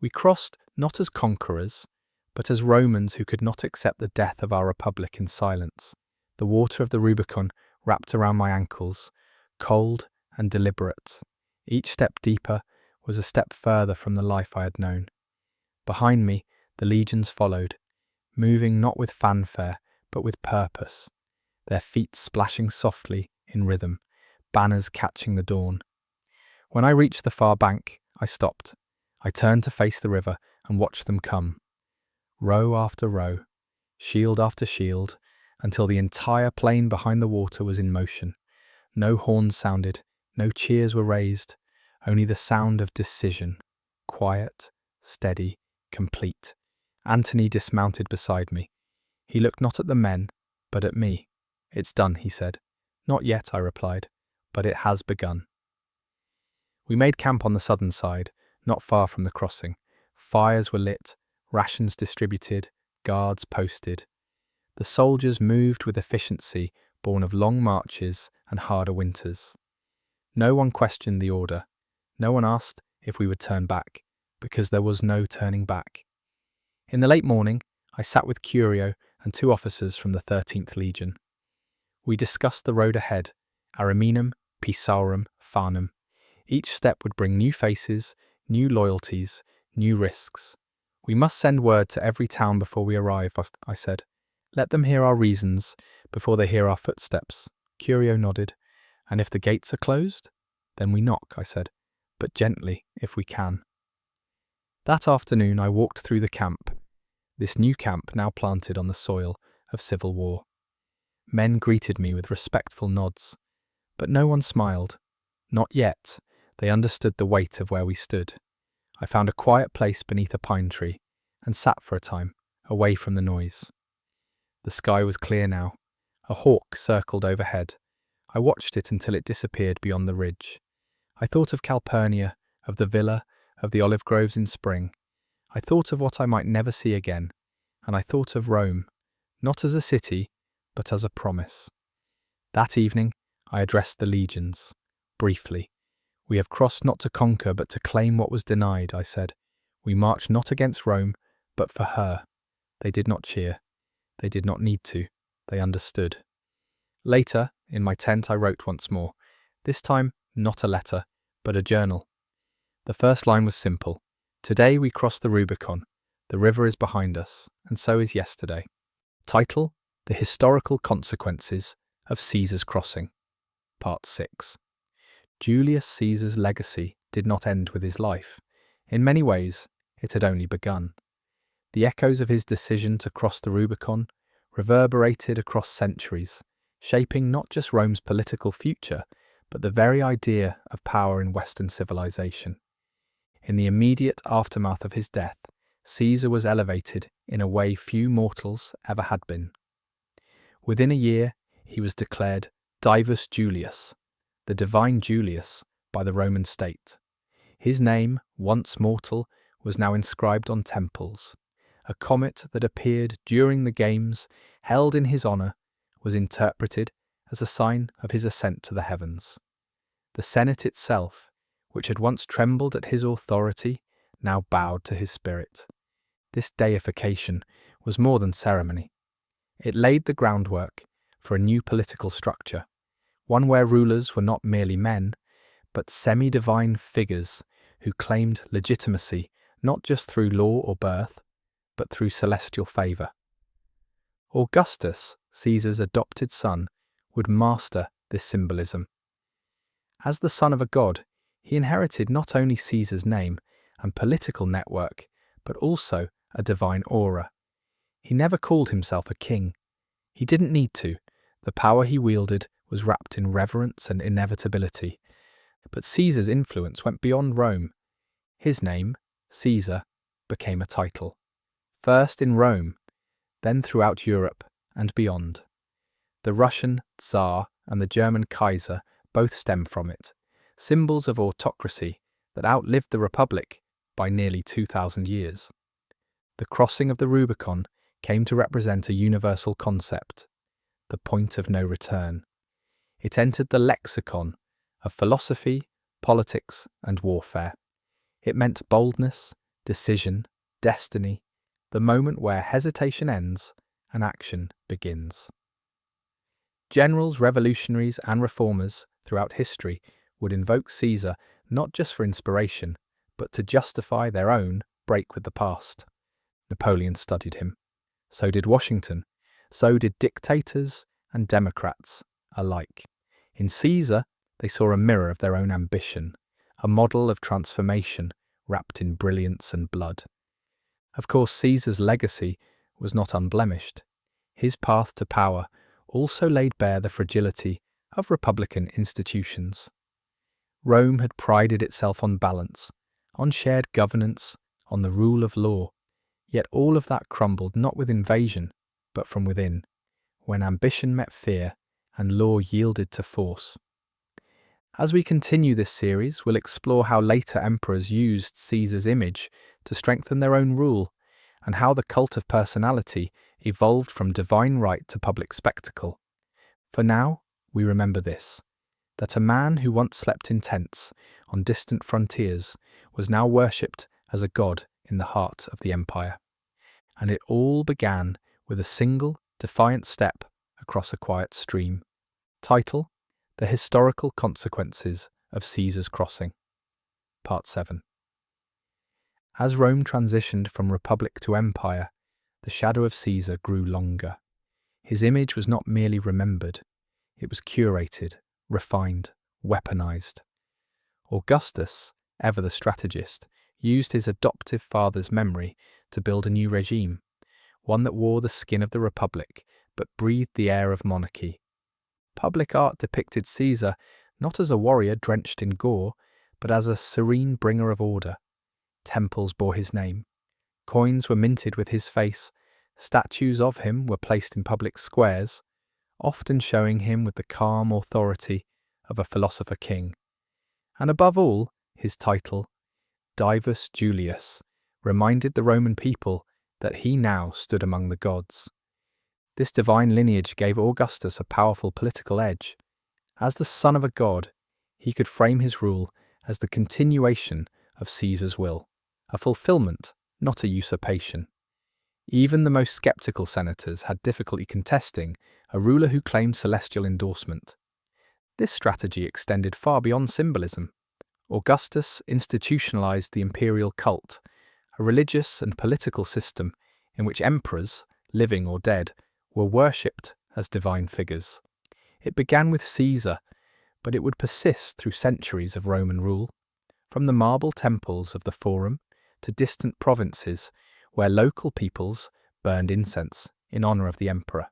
We crossed not as conquerors, but as Romans who could not accept the death of our republic in silence. The water of the Rubicon wrapped around my ankles, cold and deliberate. Each step deeper was a step further from the life I had known. Behind me, the legions followed, moving not with fanfare, but with purpose, their feet splashing softly in rhythm, banners catching the dawn. When I reached the far bank, I stopped. I turned to face the river and watched them come, row after row, shield after shield, until the entire plain behind the water was in motion. No horns sounded, no cheers were raised, only the sound of decision, quiet, steady, complete. Antony dismounted beside me. He looked not at the men, but at me. "It's done," he said. "Not yet," I replied, "but it has begun." We made camp on the southern side, not far from the crossing. Fires were lit, rations distributed, guards posted. The soldiers moved with efficiency born of long marches and harder winters. No one questioned the order. No one asked if we would turn back, because there was no turning back. In the late morning, I sat with Curio and 2 officers from the 13th Legion. We discussed the road ahead, Ariminum, Pisaurum, Farnum. Each step would bring new faces, new loyalties, new risks. "We must send word to every town before we arrive," I said. "Let them hear our reasons before they hear our footsteps." Curio nodded. "And if the gates are closed? Then we knock," I said, "but gently if we can." That afternoon I walked through the camp, this new camp now planted on the soil of civil war. Men greeted me with respectful nods, but no one smiled. Not yet. They understood the weight of where we stood. I found a quiet place beneath a pine tree and sat for a time, away from the noise. The sky was clear now. A hawk circled overhead. I watched it until it disappeared beyond the ridge. I thought of Calpurnia, of the villa, of the olive groves in spring. I thought of what I might never see again, and I thought of Rome, not as a city, but as a promise. That evening, I addressed the legions, briefly. "We have crossed not to conquer, but to claim what was denied," I said. "We march not against Rome, but for her." They did not cheer. They did not need to. They understood. Later, in my tent, I wrote once more. This time, not a letter, but a journal. The first line was simple. "Today we crossed the Rubicon. The river is behind us, and so is yesterday." Title: The Historical Consequences of Caesar's Crossing. Part 6. Julius Caesar's legacy did not end with his life. In many ways, it had only begun. The echoes of his decision to cross the Rubicon reverberated across centuries, shaping not just Rome's political future, but the very idea of power in Western civilization. In the immediate aftermath of his death, Caesar was elevated in a way few mortals ever had been. Within a year, he was declared Divus Julius, the divine Julius, by the Roman state. His name, once mortal, was now inscribed on temples. A comet that appeared during the games held in his honour was interpreted as a sign of his ascent to the heavens. The Senate itself, which had once trembled at his authority, now bowed to his spirit. This deification was more than ceremony. It laid the groundwork for a new political structure, one where rulers were not merely men, but semi-divine figures who claimed legitimacy not just through law or birth, but through celestial favour. Augustus, Caesar's adopted son, would master this symbolism. As the son of a god, he inherited not only Caesar's name and political network, but also a divine aura. He never called himself a king. He didn't need to. The power he wielded was wrapped in reverence and inevitability. But Caesar's influence went beyond Rome. His name, Caesar, became a title. First in Rome, then throughout Europe and beyond. The Russian Tsar and the German Kaiser both stem from it, symbols of autocracy that outlived the Republic by nearly 2,000 years. The crossing of the Rubicon came to represent a universal concept, the point of no return. It entered the lexicon of philosophy, politics, and warfare. It meant boldness, decision, destiny, the moment where hesitation ends and action begins. Generals, revolutionaries, and reformers throughout history would invoke Caesar not just for inspiration, but to justify their own break with the past. Napoleon studied him. So did Washington. So did dictators and democrats alike. In Caesar, they saw a mirror of their own ambition, a model of transformation wrapped in brilliance and blood. Of course, Caesar's legacy was not unblemished. His path to power also laid bare the fragility of republican institutions. Rome had prided itself on balance, on shared governance, on the rule of law, yet all of that crumbled not with invasion, but from within, when ambition met fear and law yielded to force. As we continue this series, we'll explore how later emperors used Caesar's image to strengthen their own rule, and how the cult of personality evolved from divine right to public spectacle. For now, we remember this, that a man who once slept in tents on distant frontiers was now worshipped as a god in the heart of the empire. And it all began with a single, defiant step across a quiet stream. Title: The Historical Consequences of Caesar's Crossing. Part 7. As Rome transitioned from republic to empire, the shadow of Caesar grew longer. His image was not merely remembered, it was curated, refined, weaponized. Augustus, ever the strategist, used his adoptive father's memory to build a new regime, one that wore the skin of the republic but breathed the air of monarchy. Public art depicted Caesar not as a warrior drenched in gore, but as a serene bringer of order. Temples bore his name. Coins were minted with his face. Statues of him were placed in public squares, often showing him with the calm authority of a philosopher king. And above all, his title, Divus Julius, reminded the Roman people that he now stood among the gods. This divine lineage gave Augustus a powerful political edge. As the son of a god, he could frame his rule as the continuation of Caesar's will, a fulfillment, not a usurpation. Even the most skeptical senators had difficulty contesting a ruler who claimed celestial endorsement. This strategy extended far beyond symbolism. Augustus institutionalized the imperial cult, a religious and political system in which emperors, living or dead, were worshipped as divine figures. It began with Caesar, but it would persist through centuries of Roman rule, from the marble temples of the Forum to distant provinces where local peoples burned incense in honor of the emperor.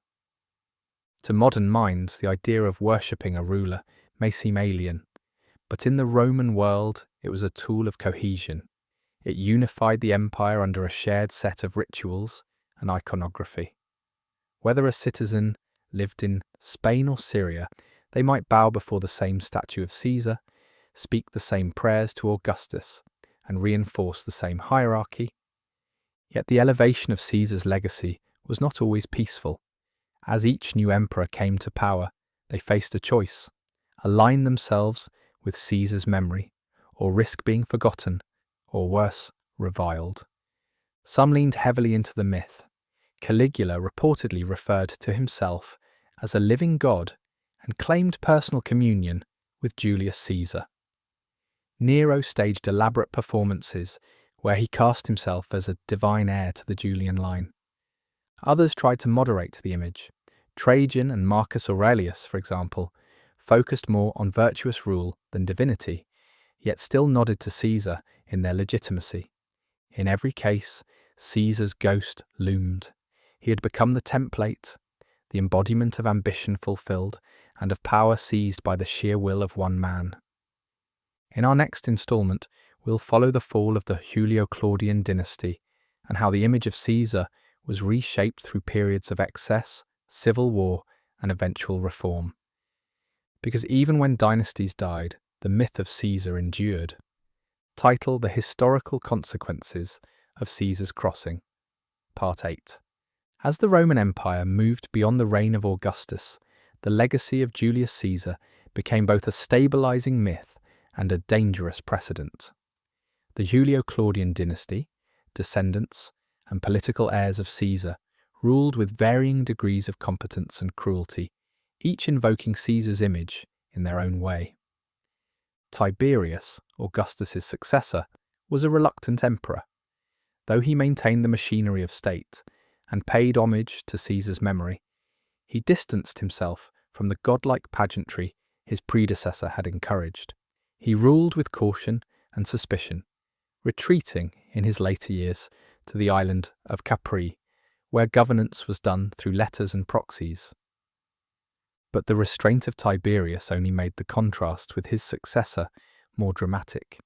To modern minds, the idea of worshipping a ruler may seem alien, but in the Roman world it was a tool of cohesion. It unified the empire under a shared set of rituals and iconography. Whether a citizen lived in Spain or Syria, they might bow before the same statue of Caesar, speak the same prayers to Augustus, and reinforce the same hierarchy. Yet the elevation of Caesar's legacy was not always peaceful. As each new emperor came to power, they faced a choice: align themselves with Caesar's memory, or risk being forgotten, or worse, reviled. Some leaned heavily into the myth. Caligula reportedly referred to himself as a living god and claimed personal communion with Julius Caesar. Nero staged elaborate performances where he cast himself as a divine heir to the Julian line. Others tried to moderate the image. Trajan and Marcus Aurelius, for example, focused more on virtuous rule than divinity, yet still nodded to Caesar in their legitimacy. In every case, Caesar's ghost loomed. He had become the template, the embodiment of ambition fulfilled and of power seized by the sheer will of one man. In our next installment, we'll follow the fall of the Julio-Claudian dynasty and how the image of Caesar was reshaped through periods of excess, civil war, and eventual reform. Because even when dynasties died, the myth of Caesar endured. Title: The Historical Consequences of Caesar's Crossing. Part 8. As the Roman Empire moved beyond the reign of Augustus, the legacy of Julius Caesar became both a stabilizing myth and a dangerous precedent. The Julio-Claudian dynasty, descendants, and political heirs of Caesar ruled with varying degrees of competence and cruelty, each invoking Caesar's image in their own way. Tiberius, Augustus's successor, was a reluctant emperor. Though he maintained the machinery of state and paid homage to Caesar's memory, he distanced himself from the godlike pageantry his predecessor had encouraged. He ruled with caution and suspicion, retreating in his later years to the island of Capri, where governance was done through letters and proxies. But the restraint of Tiberius only made the contrast with his successor more dramatic.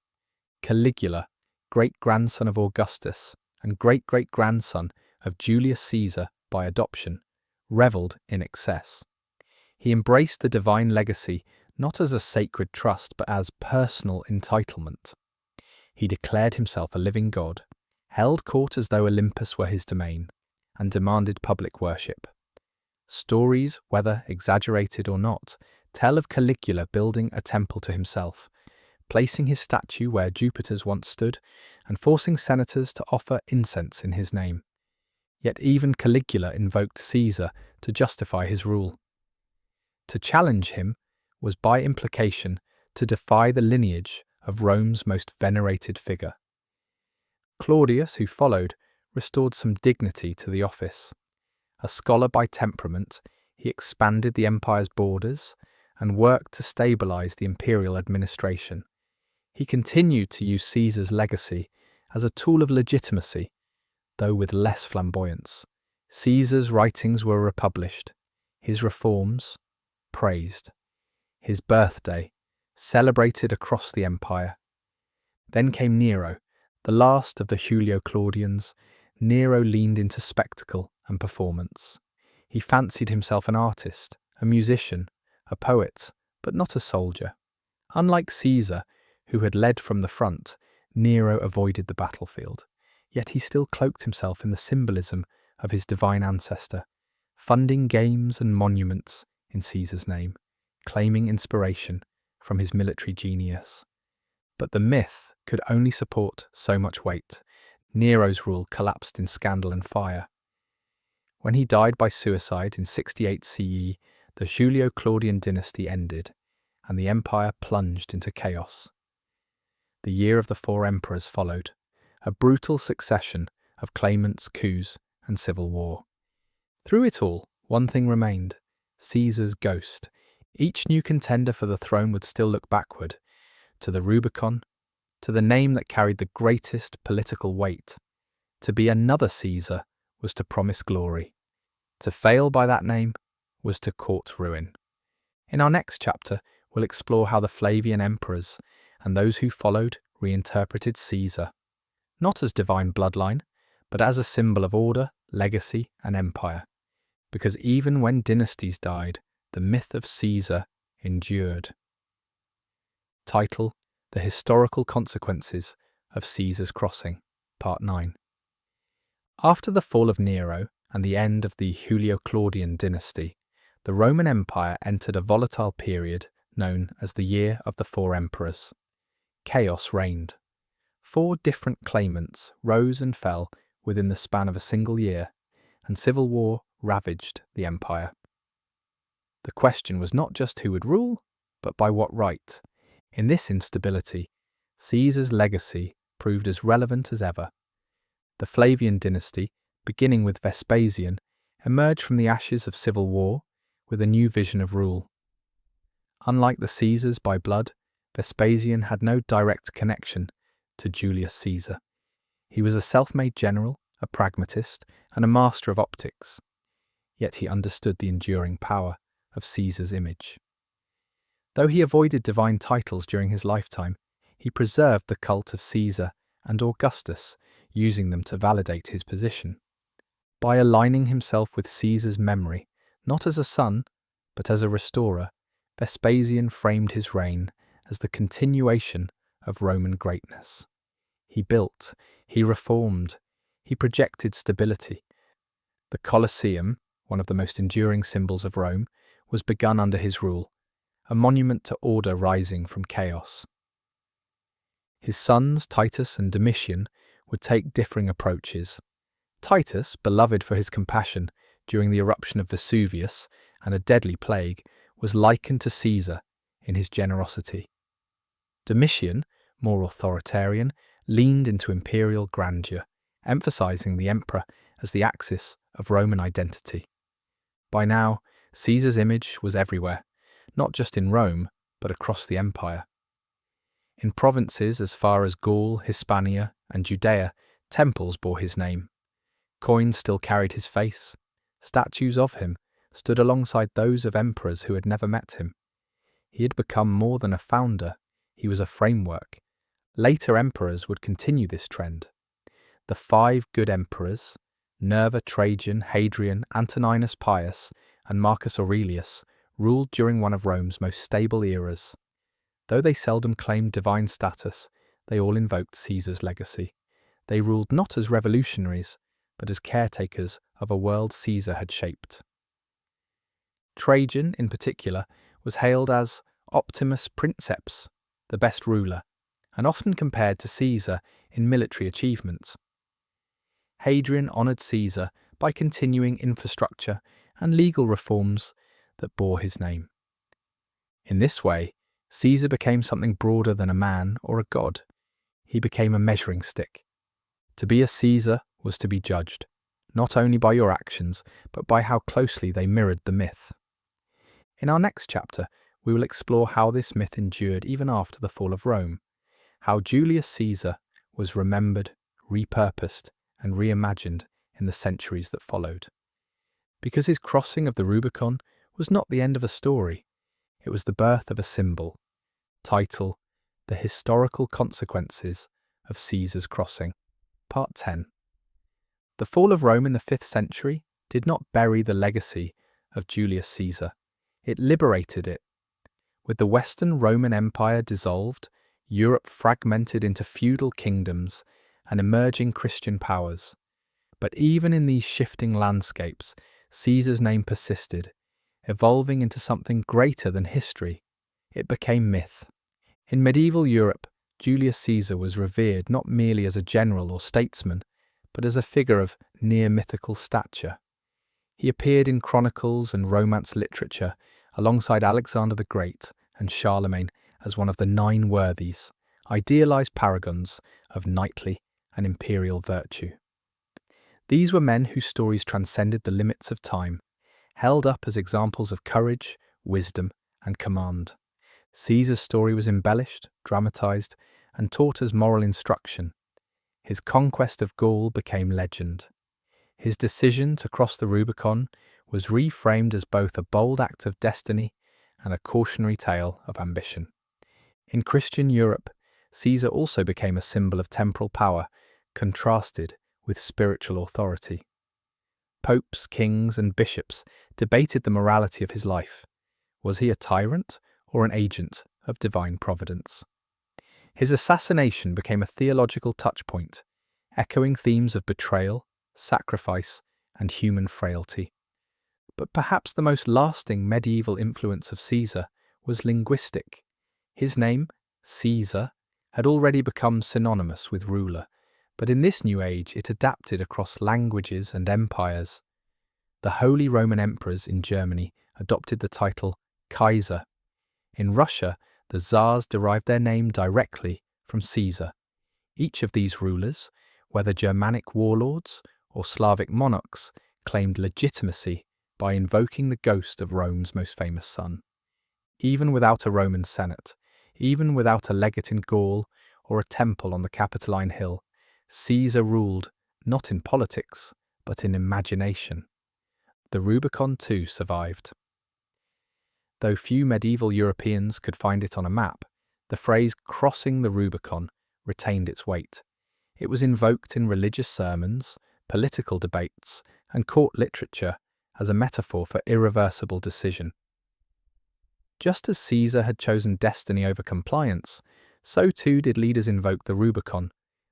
Caligula, great-grandson of Augustus and great-great-grandson of Julius Caesar by adoption, revelled in excess. He embraced the divine legacy not as a sacred trust but as personal entitlement. He declared himself a living god, held court as though Olympus were his domain, and demanded public worship. Stories, whether exaggerated or not, tell of Caligula building a temple to himself, placing his statue where Jupiter's once stood, and forcing senators to offer incense in his name. Yet even Caligula invoked Caesar to justify his rule. To challenge him was by implication to defy the lineage of Rome's most venerated figure. Claudius, who followed, restored some dignity to the office. A scholar by temperament, he expanded the empire's borders and worked to stabilize the imperial administration. He continued to use Caesar's legacy as a tool of legitimacy, though with less flamboyance. Caesar's writings were republished, his reforms praised, his birthday celebrated across the empire. Then came Nero, the last of the Julio-Claudians. Nero leaned into spectacle and performance. He fancied himself an artist, a musician, a poet, but not a soldier. Unlike Caesar, who had led from the front, Nero avoided the battlefield. Yet he still cloaked himself in the symbolism of his divine ancestor, funding games and monuments in Caesar's name, claiming inspiration from his military genius. But the myth could only support so much weight. Nero's rule collapsed in scandal and fire. When he died by suicide in 68 CE, the Julio-Claudian dynasty ended, and the empire plunged into chaos. The year of the four emperors followed, a brutal succession of claimants, coups, and civil war. Through it all, one thing remained: Caesar's ghost. Each new contender for the throne would still look backward, to the Rubicon, to the name that carried the greatest political weight. To be another Caesar was to promise glory. To fail by that name was to court ruin. In our next chapter, we'll explore how the Flavian emperors and those who followed reinterpreted Caesar, not as divine bloodline, but as a symbol of order, legacy, and empire. Because even when dynasties died, the myth of Caesar endured. Title: The Historical Consequences of Caesar's Crossing, Part 9. After the fall of Nero and the end of the Julio-Claudian dynasty, the Roman Empire entered a volatile period known as the Year of the Four Emperors. Chaos reigned. 4 different claimants rose and fell within the span of a single year, and civil war ravaged the empire. The question was not just who would rule, but by what right. In this instability, Caesar's legacy proved as relevant as ever. The Flavian dynasty, beginning with Vespasian, emerged from the ashes of civil war with a new vision of rule. Unlike the Caesars by blood, Vespasian had no direct connection to Julius Caesar. He was a self-made general, a pragmatist, and a master of optics. Yet he understood the enduring power of Caesar's image. Though he avoided divine titles during his lifetime, he preserved the cult of Caesar and Augustus, using them to validate his position. By aligning himself with Caesar's memory, not as a son, but as a restorer, Vespasian framed his reign as the continuation of Roman greatness. He built, he reformed, he projected stability. The Colosseum, one of the most enduring symbols of Rome, was begun under his rule, a monument to order rising from chaos. His sons, Titus and Domitian, would take differing approaches. Titus, beloved for his compassion during the eruption of Vesuvius and a deadly plague, was likened to Caesar in his generosity. Domitian, more authoritarian, leaned into imperial grandeur, emphasizing the emperor as the axis of Roman identity. By now, Caesar's image was everywhere, not just in Rome, but across the empire. In provinces as far as Gaul, Hispania, and Judea, temples bore his name. Coins still carried his face. Statues of him stood alongside those of emperors who had never met him. He had become more than a founder, he was a framework. Later emperors would continue this trend. The 5 good emperors, Nerva, Trajan, Hadrian, Antoninus Pius, and Marcus Aurelius, ruled during one of Rome's most stable eras. Though they seldom claimed divine status, they all invoked Caesar's legacy. They ruled not as revolutionaries, but as caretakers of a world Caesar had shaped. Trajan, in particular, was hailed as Optimus Princeps, the best ruler, and often compared to Caesar in military achievements. Hadrian honoured Caesar by continuing infrastructure and legal reforms that bore his name. In this way, Caesar became something broader than a man or a god. He became a measuring stick. To be a Caesar was to be judged, not only by your actions, but by how closely they mirrored the myth. In our next chapter, we will explore how this myth endured even after the fall of Rome, how Julius Caesar was remembered, repurposed, and reimagined in the centuries that followed. Because his crossing of the Rubicon was not the end of a story, it was the birth of a symbol. Title: The Historical Consequences of Caesar's Crossing. Part 10. The fall of Rome in the 5th century did not bury the legacy of Julius Caesar. It liberated it. With the Western Roman Empire dissolved, Europe fragmented into feudal kingdoms and emerging Christian powers. But even in these shifting landscapes, Caesar's name persisted, evolving into something greater than history. It became myth. In medieval Europe, Julius Caesar was revered not merely as a general or statesman, but as a figure of near-mythical stature. He appeared in chronicles and romance literature alongside Alexander the Great and Charlemagne as one of the 9 worthies, idealized paragons of knightly and imperial virtue. These were men whose stories transcended the limits of time, held up as examples of courage, wisdom, and command. Caesar's story was embellished, dramatized, and taught as moral instruction. His conquest of Gaul became legend. His decision to cross the Rubicon was reframed as both a bold act of destiny and a cautionary tale of ambition. In Christian Europe, Caesar also became a symbol of temporal power, contrasted with spiritual authority. Popes, kings, and bishops debated the morality of his life. Was he a tyrant or an agent of divine providence? His assassination became a theological touchpoint, echoing themes of betrayal, sacrifice, and human frailty. But perhaps the most lasting medieval influence of Caesar was linguistic. His name, Caesar, had already become synonymous with ruler, but in this new age it adapted across languages and empires. The Holy Roman Emperors in Germany adopted the title Kaiser. In Russia, the Tsars derived their name directly from Caesar. Each of these rulers, whether Germanic warlords or Slavic monarchs, claimed legitimacy by invoking the ghost of Rome's most famous son. Even without a Roman Senate, even without a legate in Gaul or a temple on the Capitoline Hill, Caesar ruled not in politics, but in imagination. The Rubicon too survived. Though few medieval Europeans could find it on a map, the phrase "crossing the Rubicon" retained its weight. It was invoked in religious sermons, political debates, and court literature as a metaphor for irreversible decision. Just as Caesar had chosen destiny over compliance, so too did leaders invoke the Rubicon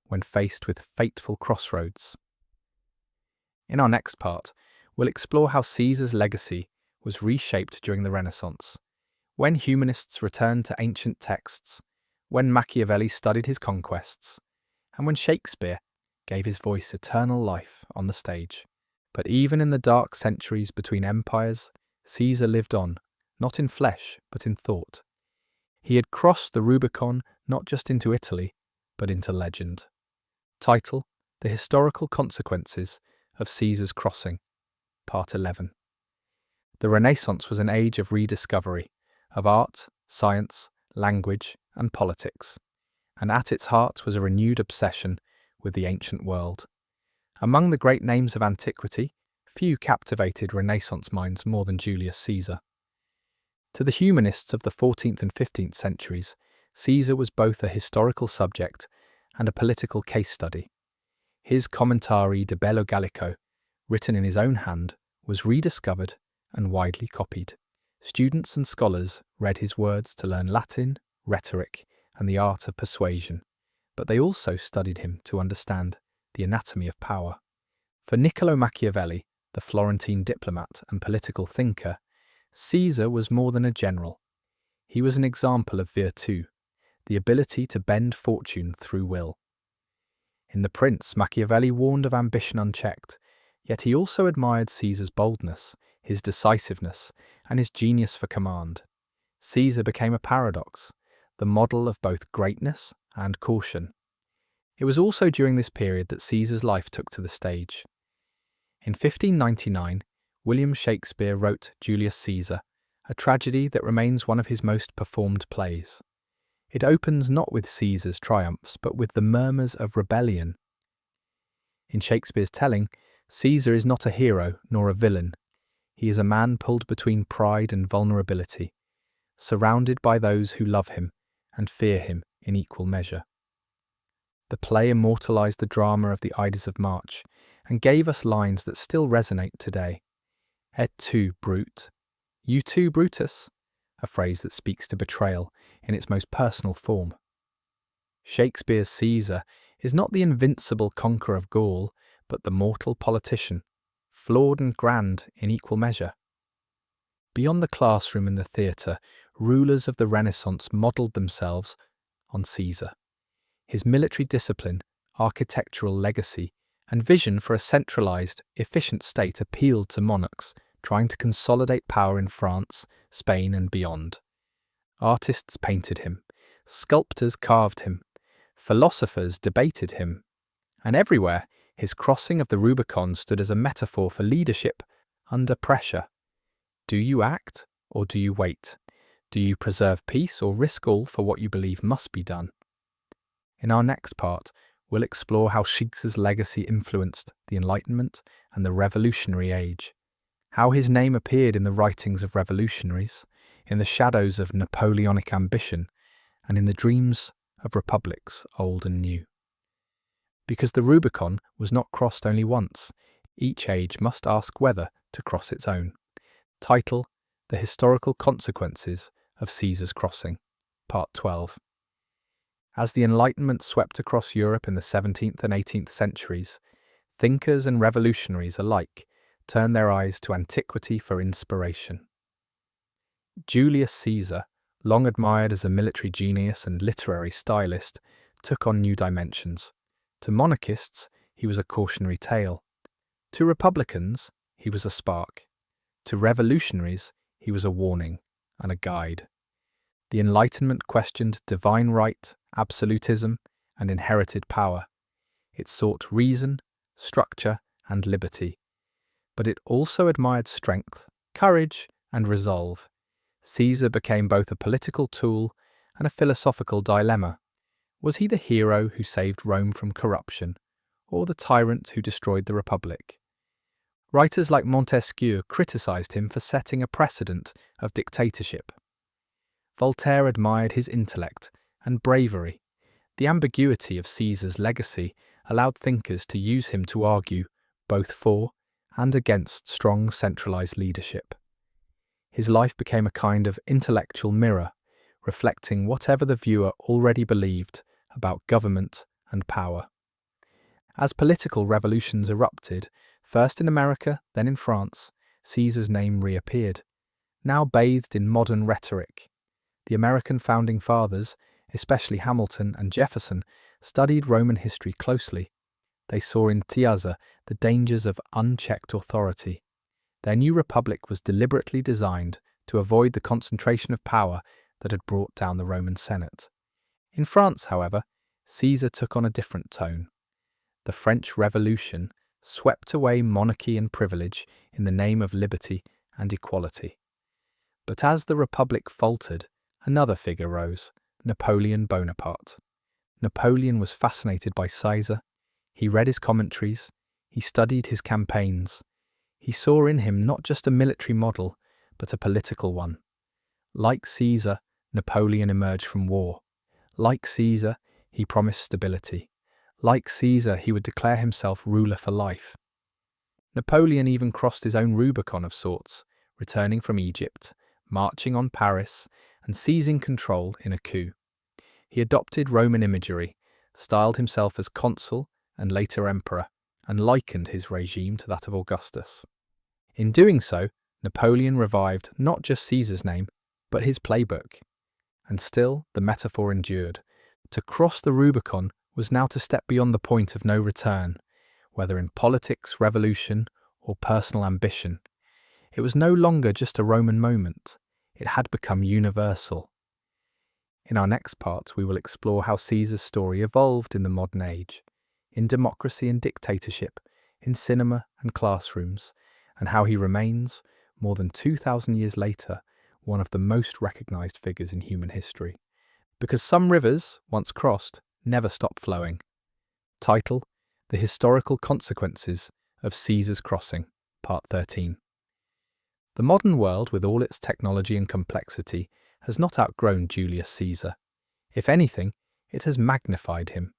when faced with fateful crossroads. In our next part, we'll explore how Caesar's legacy was reshaped during the Renaissance, when humanists returned to ancient texts, when Machiavelli studied his conquests, and when Shakespeare gave his voice eternal life on the stage. But even in the dark centuries between empires, Caesar lived on, not in flesh, but in thought. He had crossed the Rubicon not just into Italy, but into legend. Title: The Historical Consequences of Caesar's Crossing, Part 11. The Renaissance was an age of rediscovery, of art, science, language, and politics, and at its heart was a renewed obsession with the ancient world. Among the great names of antiquity, few captivated Renaissance minds more than Julius Caesar. To the humanists of the 14th and 15th centuries, Caesar was both a historical subject and a political case study. His Commentari de Bello Gallico, written in his own hand, was rediscovered and widely copied. Students and scholars read his words to learn Latin, rhetoric, and the art of persuasion, but they also studied him to understand the anatomy of power. For Niccolò Machiavelli, the Florentine diplomat and political thinker, Caesar was more than a general. He was an example of virtù, the ability to bend fortune through will. In The Prince, Machiavelli warned of ambition unchecked, yet he also admired Caesar's boldness, his decisiveness, and his genius for command. Caesar became a paradox, the model of both greatness and caution. It was also during this period that Caesar's life took to the stage. In 1599, William Shakespeare wrote Julius Caesar, a tragedy that remains one of his most performed plays. It opens not with Caesar's triumphs, but with the murmurs of rebellion. In Shakespeare's telling, Caesar is not a hero nor a villain. He is a man pulled between pride and vulnerability, surrounded by those who love him and fear him in equal measure. The play immortalized the drama of the Ides of March and gave us lines that still resonate today. Et tu, Brute? You too, Brutus? A phrase that speaks to betrayal in its most personal form. Shakespeare's Caesar is not the invincible conqueror of Gaul, but the mortal politician, flawed and grand in equal measure. Beyond the classroom and the theatre, rulers of the Renaissance modelled themselves on Caesar. His military discipline, architectural legacy, and vision for a centralised, efficient state appealed to monarchs trying to consolidate power in France, Spain, and beyond. Artists painted him, sculptors carved him, philosophers debated him, and everywhere his crossing of the Rubicon stood as a metaphor for leadership under pressure. Do you act, or do you wait? Do you preserve peace, or risk all for what you believe must be done? In our next part, we'll explore how Caesar's legacy influenced the Enlightenment and the Revolutionary Age, how his name appeared in the writings of revolutionaries, in the shadows of Napoleonic ambition, and in the dreams of republics old and new. Because the Rubicon was not crossed only once, each age must ask whether to cross its own. Title: The Historical Consequences of Caesar's Crossing, Part 12. As the Enlightenment swept across Europe in the 17th and 18th centuries, thinkers and revolutionaries alike turned their eyes to antiquity for inspiration. Julius Caesar, long admired as a military genius and literary stylist, took on new dimensions. To monarchists, he was a cautionary tale. To republicans, he was a spark. To revolutionaries, he was a warning and a guide. The Enlightenment questioned divine right, absolutism, and inherited power. It sought reason, structure, and liberty. But it also admired strength, courage, and resolve. Caesar became both a political tool and a philosophical dilemma. Was he the hero who saved Rome from corruption, or the tyrant who destroyed the Republic? Writers like Montesquieu criticized him for setting a precedent of dictatorship. Voltaire admired his intellect and bravery. The ambiguity of Caesar's legacy allowed thinkers to use him to argue both for and against strong centralized leadership. His life became a kind of intellectual mirror, reflecting whatever the viewer already believed about government and power. As political revolutions erupted, first in America, then in France, Caesar's name reappeared, now bathed in modern rhetoric. The American founding fathers, especially Hamilton and Jefferson, studied Roman history closely. They saw in Caesar the dangers of unchecked authority. Their new republic was deliberately designed to avoid the concentration of power that had brought down the Roman Senate. In France, however, Caesar took on a different tone. The French Revolution swept away monarchy and privilege in the name of liberty and equality. But as the republic faltered, another figure rose, Napoleon Bonaparte. Napoleon was fascinated by Caesar. He read his commentaries, he studied his campaigns. He saw in him not just a military model, but a political one. Like Caesar, Napoleon emerged from war. Like Caesar, he promised stability. Like Caesar, he would declare himself ruler for life. Napoleon even crossed his own Rubicon of sorts, returning from Egypt, marching on Paris, and seizing control in a coup. He adopted Roman imagery, styled himself as consul and later emperor, and likened his regime to that of Augustus. In doing so, Napoleon revived not just Caesar's name, but his playbook. And still, the metaphor endured. To cross the Rubicon was now to step beyond the point of no return, whether in politics, revolution, or personal ambition. It was no longer just a Roman moment. It had become universal. In our next part, we will explore how Caesar's story evolved in the modern age, in democracy and dictatorship, in cinema and classrooms, and how he remains, more than 2,000 years later, one of the most recognised figures in human history. Because some rivers, once crossed, never stop flowing. Title: The Historical Consequences of Caesar's Crossing, Part 13. The modern world, with all its technology and complexity, has not outgrown Julius Caesar. If anything, it has magnified him.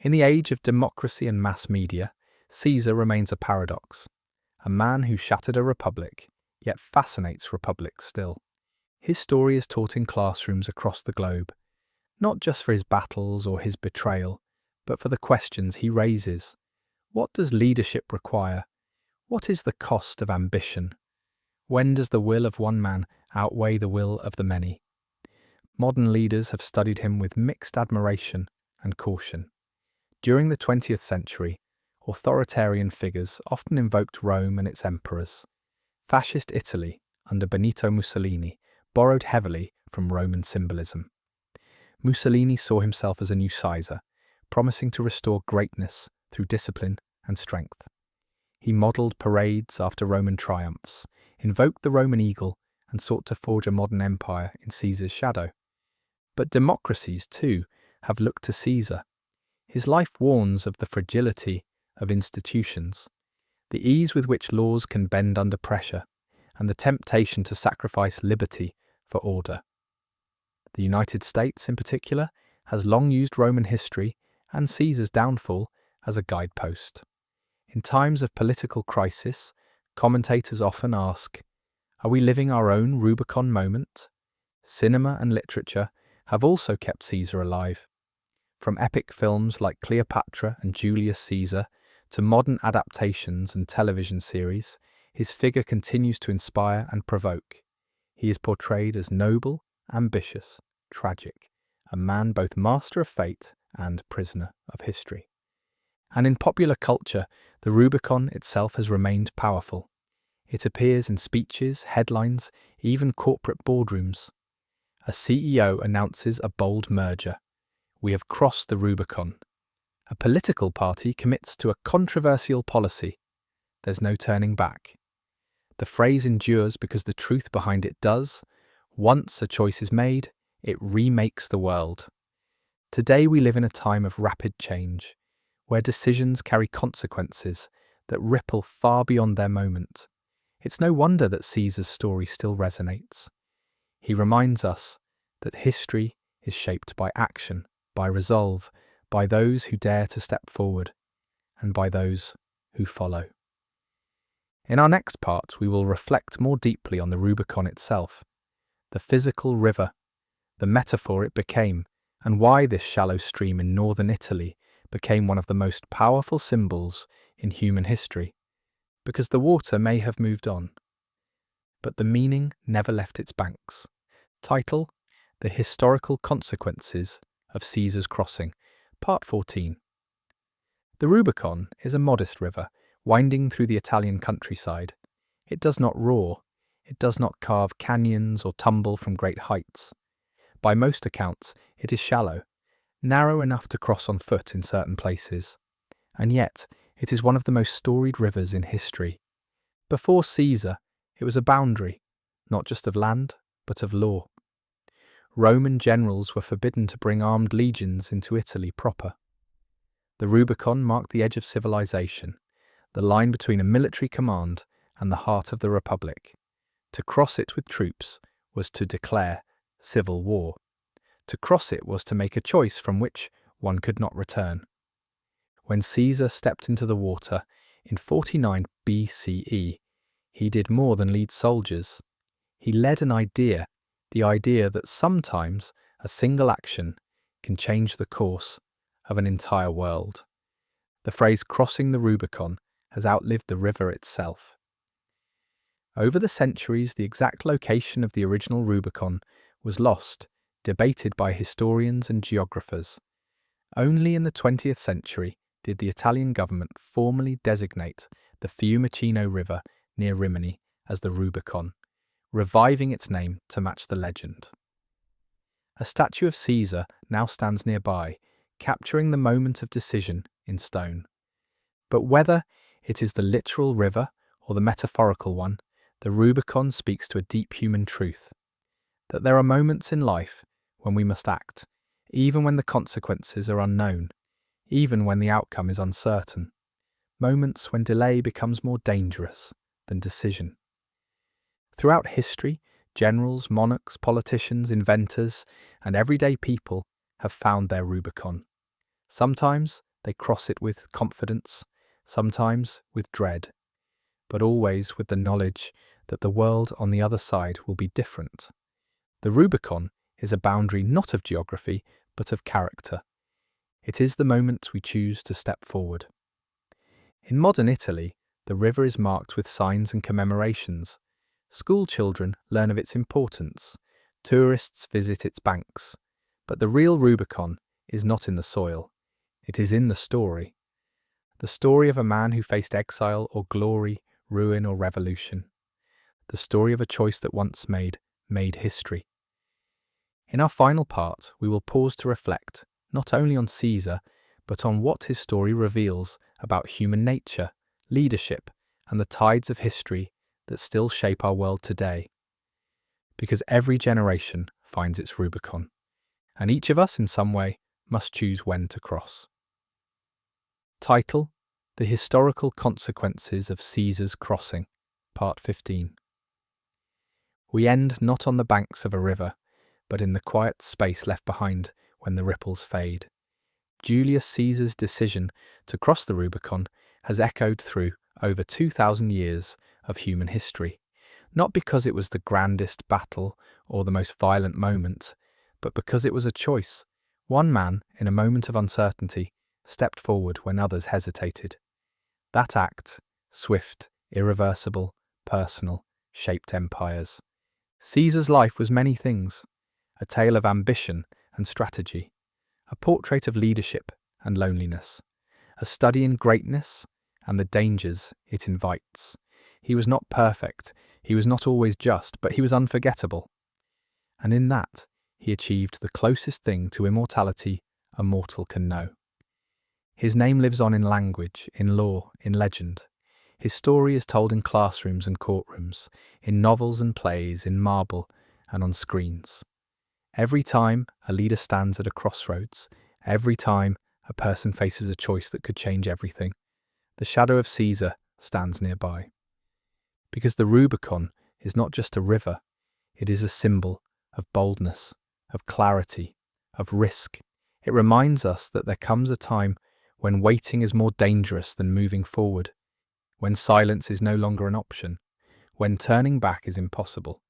In the age of democracy and mass media, Caesar remains a paradox. A man who shattered a republic, yet fascinates republics still. His story is taught in classrooms across the globe, not just for his battles or his betrayal, but for the questions he raises. What does leadership require? What is the cost of ambition? When does the will of one man outweigh the will of the many? Modern leaders have studied him with mixed admiration and caution. During the 20th century, authoritarian figures often invoked Rome and its emperors. Fascist Italy, under Benito Mussolini, borrowed heavily from Roman symbolism. Mussolini saw himself as a new Caesar, promising to restore greatness through discipline and strength. He modelled parades after Roman triumphs, invoked the Roman eagle, and sought to forge a modern empire in Caesar's shadow. But democracies, too, have looked to Caesar. His life warns of the fragility of institutions, the ease with which laws can bend under pressure, and the temptation to sacrifice liberty for order. The United States, in particular, has long used Roman history and Caesar's downfall as a guidepost. In times of political crisis, commentators often ask, are we living our own Rubicon moment? Cinema and literature have also kept Caesar alive. From epic films like Cleopatra and Julius Caesar to modern adaptations and television series, his figure continues to inspire and provoke. He is portrayed as noble, ambitious, tragic, a man both master of fate and prisoner of history. And in popular culture, the Rubicon itself has remained powerful. It appears in speeches, headlines, even corporate boardrooms. A CEO announces a bold merger. We have crossed the Rubicon. A political party commits to a controversial policy. There's no turning back. The phrase endures because the truth behind it does. Once a choice is made, it remakes the world. Today we live in a time of rapid change, where decisions carry consequences that ripple far beyond their moment. It's no wonder that Caesar's story still resonates. He reminds us that history is shaped by action, by resolve, by those who dare to step forward, and by those who follow. In our next part, we will reflect more deeply on the Rubicon itself, the physical river, the metaphor it became, and why this shallow stream in northern Italy became one of the most powerful symbols in human history. Because the water may have moved on, but the meaning never left its banks. Title: The Historical Consequences of Caesar's Crossing, Part 14. The Rubicon is a modest river, winding through the Italian countryside. It does not roar. It does not carve canyons or tumble from great heights. By most accounts, it is shallow, narrow enough to cross on foot in certain places. And yet, it is one of the most storied rivers in history. Before Caesar, it was a boundary, not just of land, but of law. Roman generals were forbidden to bring armed legions into Italy proper. The Rubicon marked the edge of civilization, the line between a military command and the heart of the Republic. To cross it with troops was to declare civil war. To cross it was to make a choice from which one could not return. When Caesar stepped into the water in 49 BCE, he did more than lead soldiers. He led an idea, the idea that sometimes a single action can change the course of an entire world. The phrase crossing the Rubicon has outlived the river itself. Over the centuries, the exact location of the original Rubicon was lost, debated by historians and geographers. Only in the 20th century did the Italian government formally designate the Fiumicino River near Rimini as the Rubicon, reviving its name to match the legend. A statue of Caesar now stands nearby, capturing the moment of decision in stone. But whether it is the literal river or the metaphorical one, the Rubicon speaks to a deep human truth, that there are moments in life when we must act, even when the consequences are unknown, even when the outcome is uncertain. Moments when delay becomes more dangerous than decision. Throughout history, generals, monarchs, politicians, inventors, and everyday people have found their Rubicon. Sometimes they cross it with confidence, sometimes with dread, but always with the knowledge that the world on the other side will be different. The Rubicon is a boundary not of geography, but of character. It is the moment we choose to step forward. In modern Italy, the river is marked with signs and commemorations. School children learn of its importance. Tourists visit its banks. But the real Rubicon is not in the soil. It is in the story. The story of a man who faced exile or glory, ruin or revolution. The story of a choice that once made history. In our final part, we will pause to reflect, not only on Caesar, but on what his story reveals about human nature, leadership, and the tides of history that still shape our world today. Because every generation finds its Rubicon, and each of us in some way must choose when to cross. Title: The Historical Consequences of Caesar's Crossing, Part 15. We end not on the banks of a river, but in the quiet space left behind when the ripples fade. Julius Caesar's decision to cross the Rubicon has echoed through over 2,000 years of human history, not because it was the grandest battle or the most violent moment, but because it was a choice. One man, in a moment of uncertainty, stepped forward when others hesitated. That act, swift, irreversible, personal, shaped empires. Caesar's life was many things: a tale of ambition and strategy, a portrait of leadership and loneliness, a study in greatness and the dangers it invites. He was not perfect, he was not always just, but he was unforgettable. And in that, he achieved the closest thing to immortality a mortal can know. His name lives on in language, in law, in legend. His story is told in classrooms and courtrooms, in novels and plays, in marble and on screens. Every time a leader stands at a crossroads, every time a person faces a choice that could change everything, the shadow of Caesar stands nearby. Because the Rubicon is not just a river, it is a symbol of boldness, of clarity, of risk. It reminds us that there comes a time when waiting is more dangerous than moving forward, when silence is no longer an option, when turning back is impossible.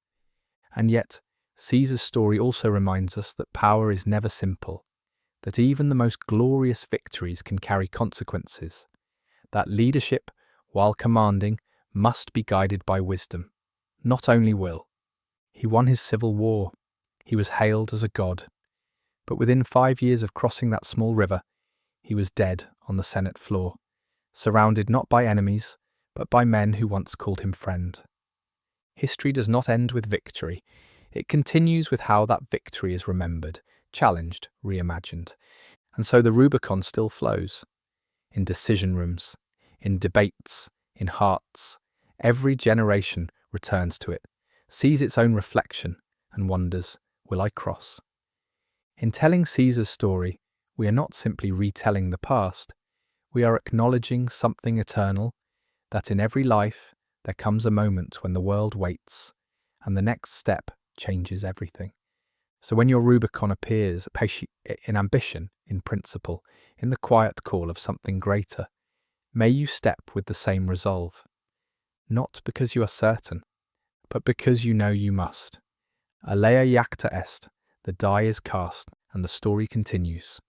And yet, Caesar's story also reminds us that power is never simple, that even the most glorious victories can carry consequences, that leadership, while commanding, must be guided by wisdom, not only will. He won his civil war. He was hailed as a god. But within 5 years of crossing that small river, he was dead on the Senate floor, surrounded not by enemies, but by men who once called him friend. History does not end with victory. It continues with how that victory is remembered, challenged, reimagined. And so the Rubicon still flows. In decision rooms, in debates, in hearts, every generation returns to it, sees its own reflection, and wonders, will I cross? In telling Caesar's story, we are not simply retelling the past, we are acknowledging something eternal, that in every life there comes a moment when the world waits, and the next step changes everything. So when your Rubicon appears, in ambition, in principle, in the quiet call of something greater, may you step with the same resolve. Not because you are certain, but because you know you must. Alea jacta est, the die is cast, and the story continues.